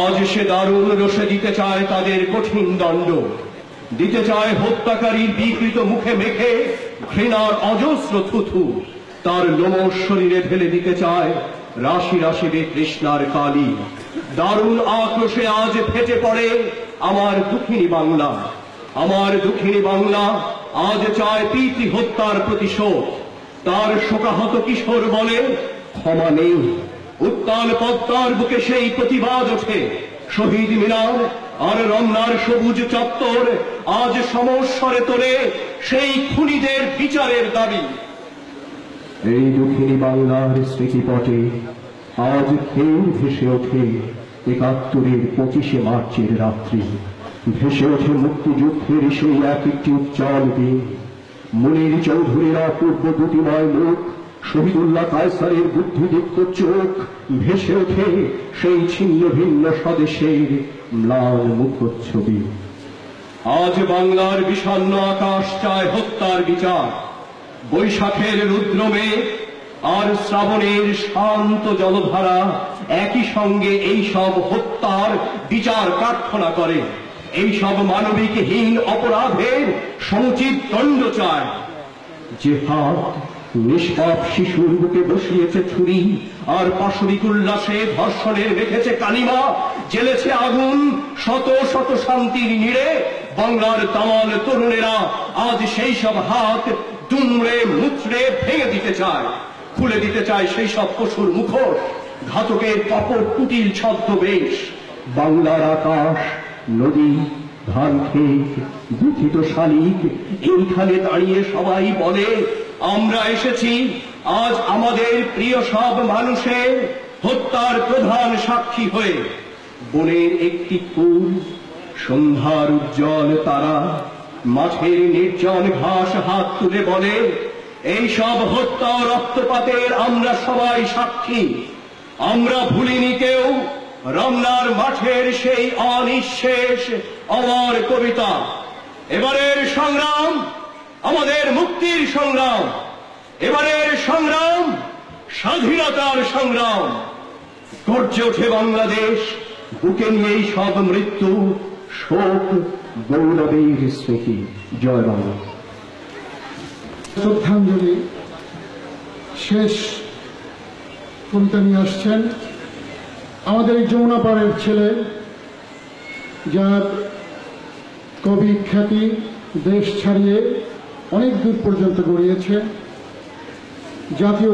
আজ সে দারুণ রোষে দিতে চায় তাদের কঠিন দণ্ড, দিতে চায় হত্যাকারীর বিকৃত মুখে মেখে ঘৃণার অজস্র থুথু, তার লোমশ শরীরে ঢেলে দিতে চায় রাশি রাশি তৃষ্ণার কালি। দারুণ আক্রোশে আজ ফেটে পড়ে আমার দুঃখিনী বাংলা। আমার দুঃখিনী বাংলা আজ চায় পিতৃ হত্যার প্রতিশোধ। তার শোকাহত কিশোর বলে ক্ষমা নেই। উত্তাল পদ্মার বুকে সেই প্রতিবাদ ওঠে। শহীদ মিনার আর রমনার সবুজ চত্বর আজ সমস্বরে তোলে সেই খুনিদের বিচারের দাবি। এই দুঃখিনী বাংলার স্মৃতিপটে আজ ফের ভেসে ওঠে ৭১-এর ২৫শে মার্চের রাত্রি। ভেসে ওঠে মুক্তিযুদ্ধের সেই এক একটি উজ্জ্বল দিন। মুনির চৌধুরীর অপূর্ব দ্যুতিময় মুখ, শহীদুল্লাহ কায়সারের বুদ্ধিদীপ্ত চোখ, ভেসে ওঠে সেই ছিন্ন ভিন্ন স্বদেশের ম্লান মুখচ্ছবি। আজ বাংলার বিষণ্ণ আকাশ চায় হত্যার বিচার। বৈশাখের রুদ্রমেঘ আর শ্রাবণের শান্ত জলধারা একই সঙ্গে এই সব হত্যার বিচার প্রার্থনা করে। এই সব মানবিকহীন অপরাধের সমুচিত দণ্ড চায়। যে হাত নিষ্পাপ শিশুর বুকে বসিয়েছে ছুরি, আর পাশবিক উল্লাসে ধর্ষণের রেখেছে কালিমা, জ্বেলেছে আগুন শত শত শান্তির নীড়ে, বাংলার তামাল তরুণেরা আজ সেই সব হাত দুমড়ে মুচড়ে ভেঙে দিতে চায়। খুলে দিতে চায় সেই সব পশুর মুখোশ, ঘাতকের কপট কুটিল ছদ্মবেশ। বাংলার আকাশ, নদী, ধান ক্ষেত, দুঃখিত শালিক, এইখানে দাঁড়িয়ে সবাই বলে আমরা এসেছি আজ আমাদের প্রিয় সব মানুষের হত্যার প্রধান সাক্ষী হয়ে। বনের একটি কুল, সন্ধ্যার উজ্জ্বল তারা, মাঠের নির্জন ঘাস হাত তুলে বলে এই সব হত্যা রক্তপাতের আমরা সবাই সাক্ষী। আমরা ভুলিনি কেউ রমনার মাঠের সেই অনিঃশেষ অমর কবিতা। এবারের সংগ্রাম আমাদের মুক্তির সংগ্রাম, এবারের সংগ্রাম স্বাধীনতার সংগ্রাম। গর্জে ওঠে বাংলাদেশ, বুকে নিয়েই সব মৃত্যু, শোক, গৌরবের স্মৃতি। জয় বাংলা। শ্রদ্ধাঞ্জলি শেষ কবিতা নিয়ে আসছেন আমাদের এই যমুনা পাড়ের ছেলে, যার কবি খ্যাতি দেশ ছাড়িয়ে অনেক দূর পর্যন্ত গড়িয়েছে। জাতীয়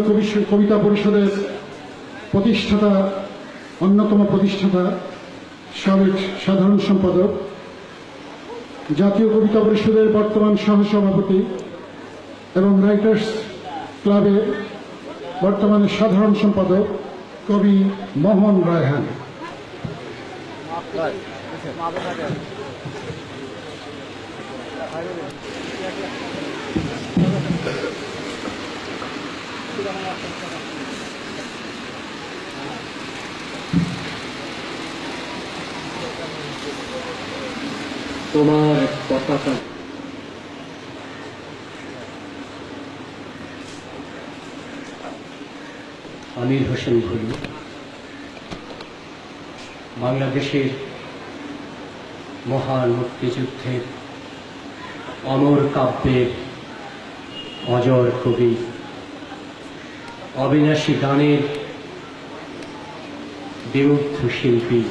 কবিতা পরিষদের প্রতিষ্ঠাতা, অন্যতম প্রতিষ্ঠাতা, সাবেক সাধারণ সম্পাদক, জাতীয় কবিতা পরিষদের বর্তমান সহসভাপতি এবং রাইটার্স ক্লাবের বর্তমানে সাধারণ সম্পাদক কবি মোহন রায়হান। তোমার পতাকা আমির হোসেন ভুলু বাংলাদেশের মহান মুক্তিযুদ্ধের অমর কাব্যের অজর কবি, অবিনাশী গানের বিমুগ্ধ শিল্পী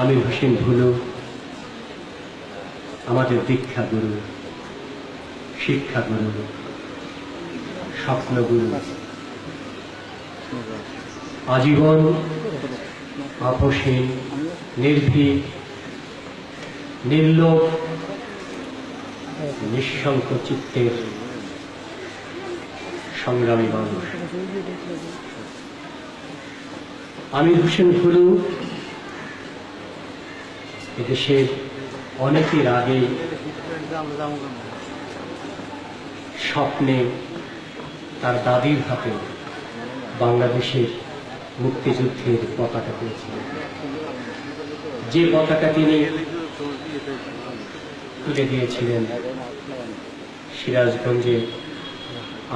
আমির হোসেন ভুলু আমাদের দীক্ষাগুরু, শিক্ষাগুরু, স্বপ্নগুরু। আজীবন আপসীন, নির্ভীক, নির্লোভ, নিঃশঙ্ক চিত্তের সংগ্রামী মানুষ আমির হোসেন ভুলু এদেশের অনেকের আগে স্বপ্নে তার দাদির হাতে বাংলাদেশের মুক্তিযুদ্ধের পতাকা পেয়েছিলেন, যে পতাকা তিনি তুলে দিয়েছিলেন সিরাজগঞ্জে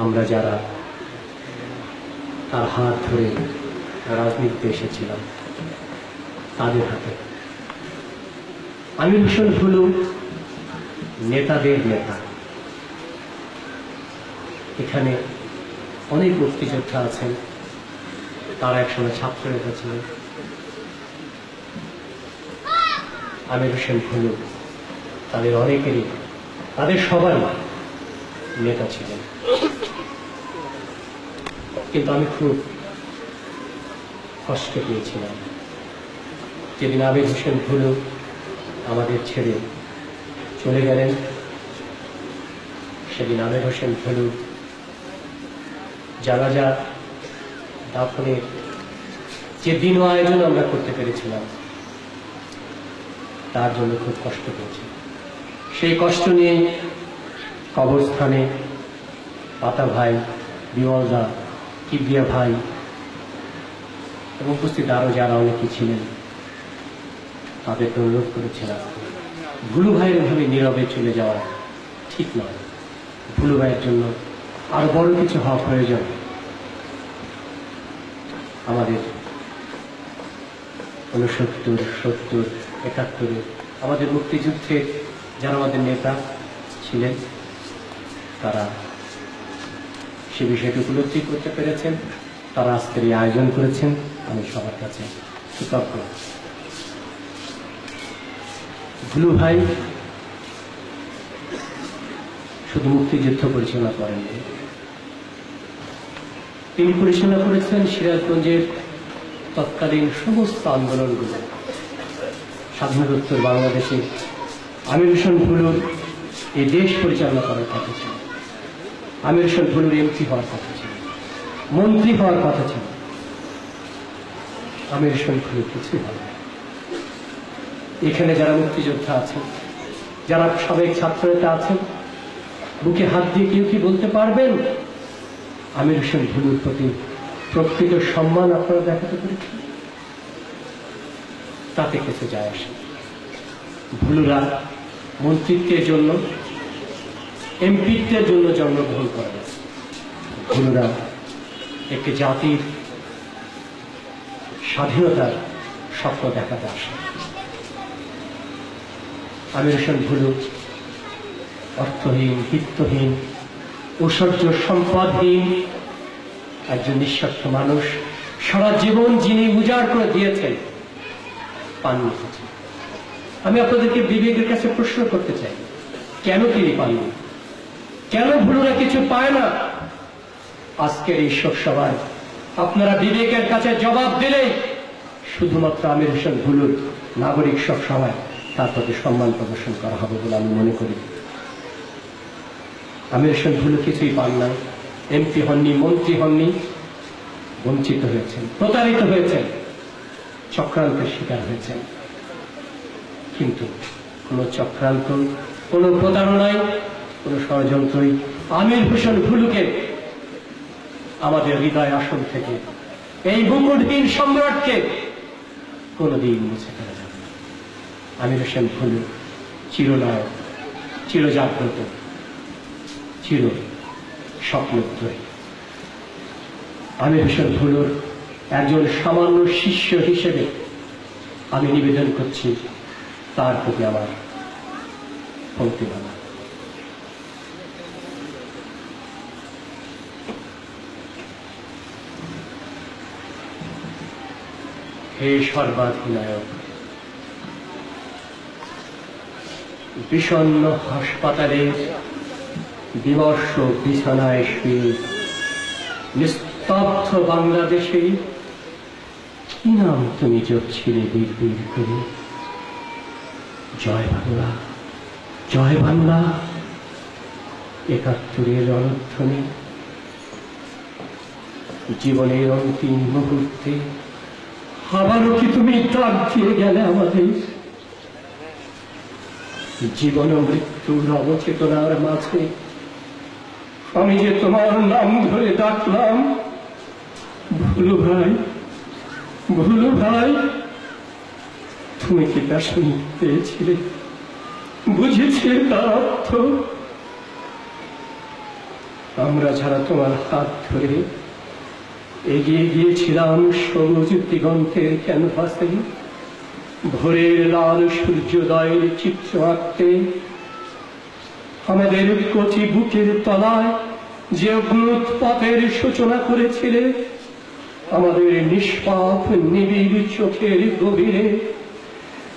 আমরা যারা তার হাত ধরে রাজনীতিতে এসেছিলাম তাদের হাতে। আমির হোসেন ভুলু নেতাদের নেতা। এখানে অনেক মুক্তিযোদ্ধা আছেন, তারা একসময় ছাত্র নেতা ছিলেন। আমির হোসেন ভুলু তাদের অনেকেরই, তাদের সবারই নেতা ছিলেন। কিন্তু আমি খুব কষ্ট পেয়েছিলাম যেদিন আমির হোসেন ভুলু আমাদের ছেড়ে চলে গেলেন। সেদিন আমির হোসেন ভুলু জানাজা দাফনের যে দিন আয়োজন আমরা করতে পেরেছিলাম তার জন্য খুব কষ্ট পেয়েছি। সেই কষ্ট নিয়ে কবরস্থানে পাতা ভাই, বিমলদা, কিবরিয়া ভাই এবং উপস্থিত আরো যারা অনেকে ছিলেন তাদেরকে অনুরোধ করেছিলাম, ভুলু ভাইয়ের ভাবে নীরবে চলে যাওয়া ঠিক নয়। ভুলু ভাইয়ের জন্য আরো বড় কিছু হওয়া প্রয়োজন। আমাদের 69, 70, 71 আমাদের মুক্তিযুদ্ধে যারা আমাদের নেতা ছিলেন তারা সে বিষয়টি উপলব্ধি করতে পেরেছেন, তারা আজকের এই আয়োজন করেছেন। আমি সবার কাছে কৃতজ্ঞ। ভুলু ভাই শুধু মুক্তিযুদ্ধ পরিচালনা করেননি, তিনি পরিচালনা করেছেন সিরাজগঞ্জের তৎকালীন সমস্ত আন্দোলনগুলো। স্বাধীনোত্তর বাংলাদেশে আমির হোসেন ভুলুর এই দেশ পরিচালনা করার কথা ছিল। আমির হোসেন ভুলুর এমপি হওয়ার কথা ছিল, মন্ত্রী হওয়ার কথা ছিল। আমির হোসেন ভুলু কিছুই হবে না। এখানে যারা মুক্তিযোদ্ধা আছেন, যারা সাবেক ছাত্রনেতা আছেন, বুকে হাত দিয়ে কেউ কি বলতে পারবেন আমির হোসেন ভুলুর প্রতি প্রকৃত সম্মান আপনারা দেখাতে পেরেছেন? তাতে কিছু যায় আসে। ভুলুরা মন্ত্রিত্বের জন্য, এমপিত্বের জন্য জন্মগ্রহণ করে। ভুলুরা একটি জাতির স্বাধীনতার স্বপ্ন দেখাতে আসে। আমির হোসেন ভুলু অর্থহীন, বিত্তহীন, ঐশ্বর্য সম্পদহীন একজন নিঃস্বার্থ মানুষ। সারা জীবন যিনি উজাড় করে দিয়েছেন পাননি। আমি আপনাদেরকে বিবেকের কাছে প্রশ্ন করতে চাই, কেন তিনি পাননি? কেন ভুলুরা কিছু পায় না? আজকের এই শোক সভায় আপনারা বিবেকের কাছে জবাব দিলে শুধুমাত্র আমির হোসেন ভুলুর নাগরিক শোক সভায় তার প্রতি সম্মান প্রদর্শন করা হবে বলে আমি মনে করি। আমির হোসেন ভুলু কিছুই পান না, এমপি হননি, মন্ত্রী হননি, বঞ্চিত হয়েছেন, প্রতারিত হয়েছেন, চক্রান্তের শিকার হয়েছেন। কিন্তু কোন চক্রান্ত, কোন প্রতারণায়, কোন ষড়যন্ত্রই আমির হোসেন ভুলুকে আমাদের হৃদয় আসন থেকে, এই মুকুটহীন সম্রাটকে কোনদিন মুছে ফেলা যাবে না। আমির হোসেন ভুলু চিরনায়ক, চিরজাগ্রত, চির স্বপ্নদ্বয়। আমির হোসেন ভুলুর একজন সামান্য শিষ্য হিসেবে আমি নিবেদন করছি তার প্রতি আমার পঙ্ক্তিমালা। হে সর্বাধিনায়ক, বিষণ্ণ হাসপাতালের বিমর্ষ বিছানায় শুয়ে নিস্তব্ধ বাংলাদেশে কি নাম তুমি জপছিলে বীর করে? জয় বাংলা, জয় বাংলা, ৭১-এর রণধ্বনি। জীবনের অন্তিম মুহূর্তে আবারও কি তুমি ডাক দিয়ে গেলে আমাদের? জীবন ও মৃত্যুর অবচেতনার মাঝে আমি যে তোমার নাম ধরে ডাকলাম, ভুলু ভাই, ভুলু ভাই, তুমি কি তা শুনতে পেয়েছিলে? বুঝেছে তার অর্থ? আমরা যারা তোমার হাত ধরে এগিয়ে গিয়েছিলাম সবুজ দিগন্তের ক্যানভাসে, ভোরের লাল সূর্যোদয়ের চিত্র আঁকতে। আমাদের কচি বুকের তলায় যে অগ্নুৎপাতের সূচনা করেছিলে, আমাদের নিষ্পাপ নিবিড় চোখের গভীরে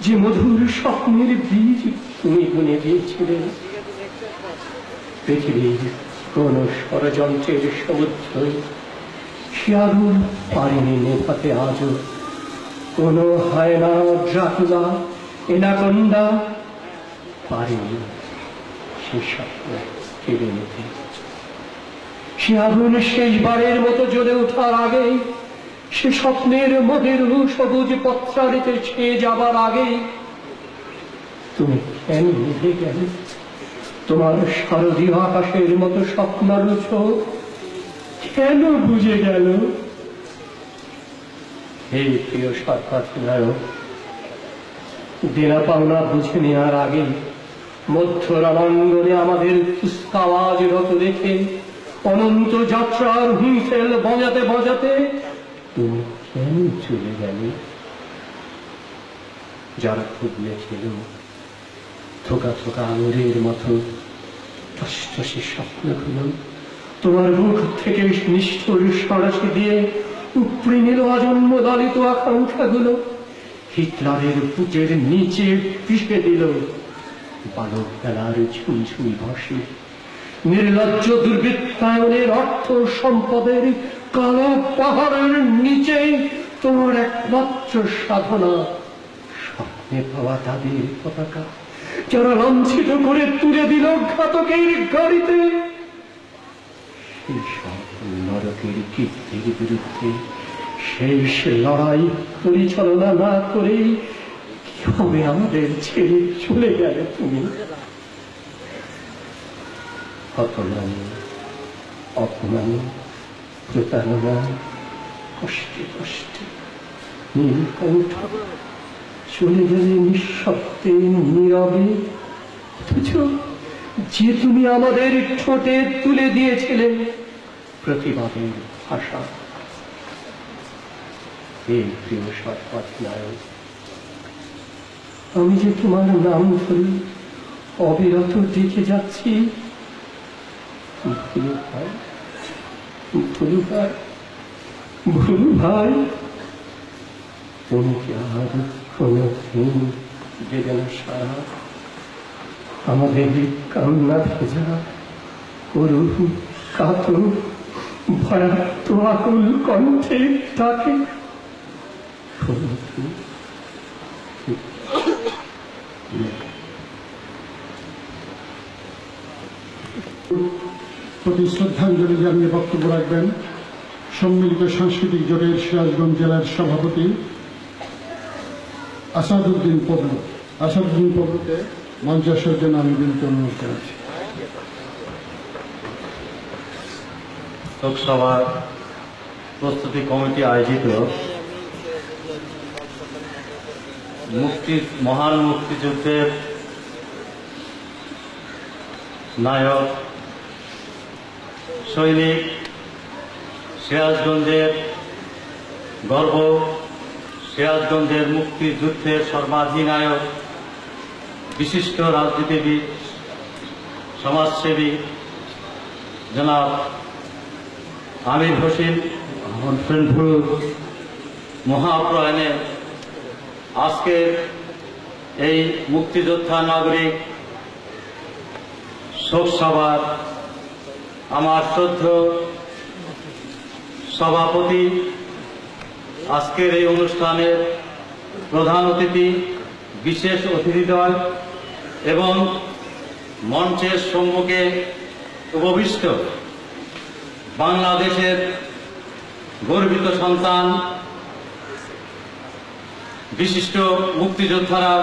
যে মধুর স্বপ্নের বীজ তুমি বুনে দিয়েছিলে, পৃথিবীর কোন ষড়যন্ত্রের সমুদ্রই সে আগুন পারেনি নেভাতে আজও। কোন হায়না, ড্রাকুলা, এনাকন্ডা পারেনি সে স্বপ্ন কেড়ে নিতে। সে আগুন শেষবারের মতো জ্বলে ওঠার আগে, সে স্বপ্নের মদের সবুজ পত্রালিতে ছেয়ে যাবার আগে তুমি কেন নিভে গেলে? তোমার শারদীয় আকাশের মতো স্বপ্নার চোখ কেন বুঝে গেল? হে প্রিয় সর্বাধিনায়ক, দেনা পাওনা বুঝে নেওয়ার আগে মধ্য রণাঙ্গনে আমাদের কুস্কাওয়াজ রত রেখে অনন্ত যাত্রার হুইসেল বাজাতে বাজাতে তুমি কেন চলে গেলে? যারা খুবলে ছিল থোকা থোকা আঙুরের মতো টসটসে স্বপ্নগুলো তোমার মুখ থেকে নিষ্ঠুর সরাসি দিয়ে উপড়ে নিল অজন্ম দলিত আকাঙ্ক্ষাগুলো। হিটলারের বুকের নিচে পিষে দিল বালক বেলার ঝুমঝুম ভাসি। নির্লজ্জ দুর্বৃত্তায়নের অর্থ সম্পদের কালো পাহাড়ের নিচে তোমার একমাত্র সাধনা স্বপ্নে পাওয়া তাদের পতাকা, যারা লাঞ্ছিত করে তুলে দিল ঘাতকের গাড়িতে। সেই সব নরকের কীর্তির বিরুদ্ধে শেষ লড়াই পরিচালনা না করেই কিভাবে আমাদের ছেড়ে চলে গেলে তুমি? অপমানে, অপমানে, প্রতারণা, কষ্টে কষ্টে নীলকণ্ঠ চলে গেলে নিঃশব্দে নীরবে, অথচ যে তুমি আমাদের ঠোঁটে তুলে দিয়েছিলে প্রতিবাদের ভাষা। হে প্রিয় সর্বাধিনায়ক, আমি যে তোমার নাম ধরে অবিরত দেখে যাচ্ছি, ভুলু ভাই, ভুলু ভাই, ভুলু ভাই, তুমি কি আর কোনদিন দেবে না সারা আমাদের কান্না ভেজা করুণ কাতর ভয়ার্থ আকুল কণ্ঠে তাকে? প্রতি শ্রদ্ধাঞ্জলি জানিয়ে বক্তব্য রাখবেন সম্মিলিত সাংস্কৃতিক জোটের সিরাজগঞ্জ জেলার সভাপতি আসাদুদ্দিন পবলু। আসাদুদ্দিন পবলুকে মঞ্চে আসার জন্য আমি বিনীত অনুরোধ করেছি। লোকসভার প্রস্তুতি কমিটি আয়োজিত মহান মুক্তিযুদ্ধের নায়ক সৈনিক, সিরাজগঞ্জের গর্ব, সিরাজগঞ্জের মুক্তিযুদ্ধের সর্বাধিনায়ক, বিশিষ্ট রাজনীতিবিদ, সমাজসেবী জনাব আমির হোসেন ভুলুর মহাপ্রয়াণে আজকের এই মুক্তিযোদ্ধা নাগরিক শোক সভার আমার শ্রদ্ধেয় সভাপতি, আজকের এই অনুষ্ঠানের প্রধান অতিথি, বিশেষ অতিথিদ্বয় এবং মঞ্চের সম্মুখে উপবিষ্ট বাংলাদেশের গর্বিত সন্তান, বিশিষ্ট মুক্তিযোদ্ধারা,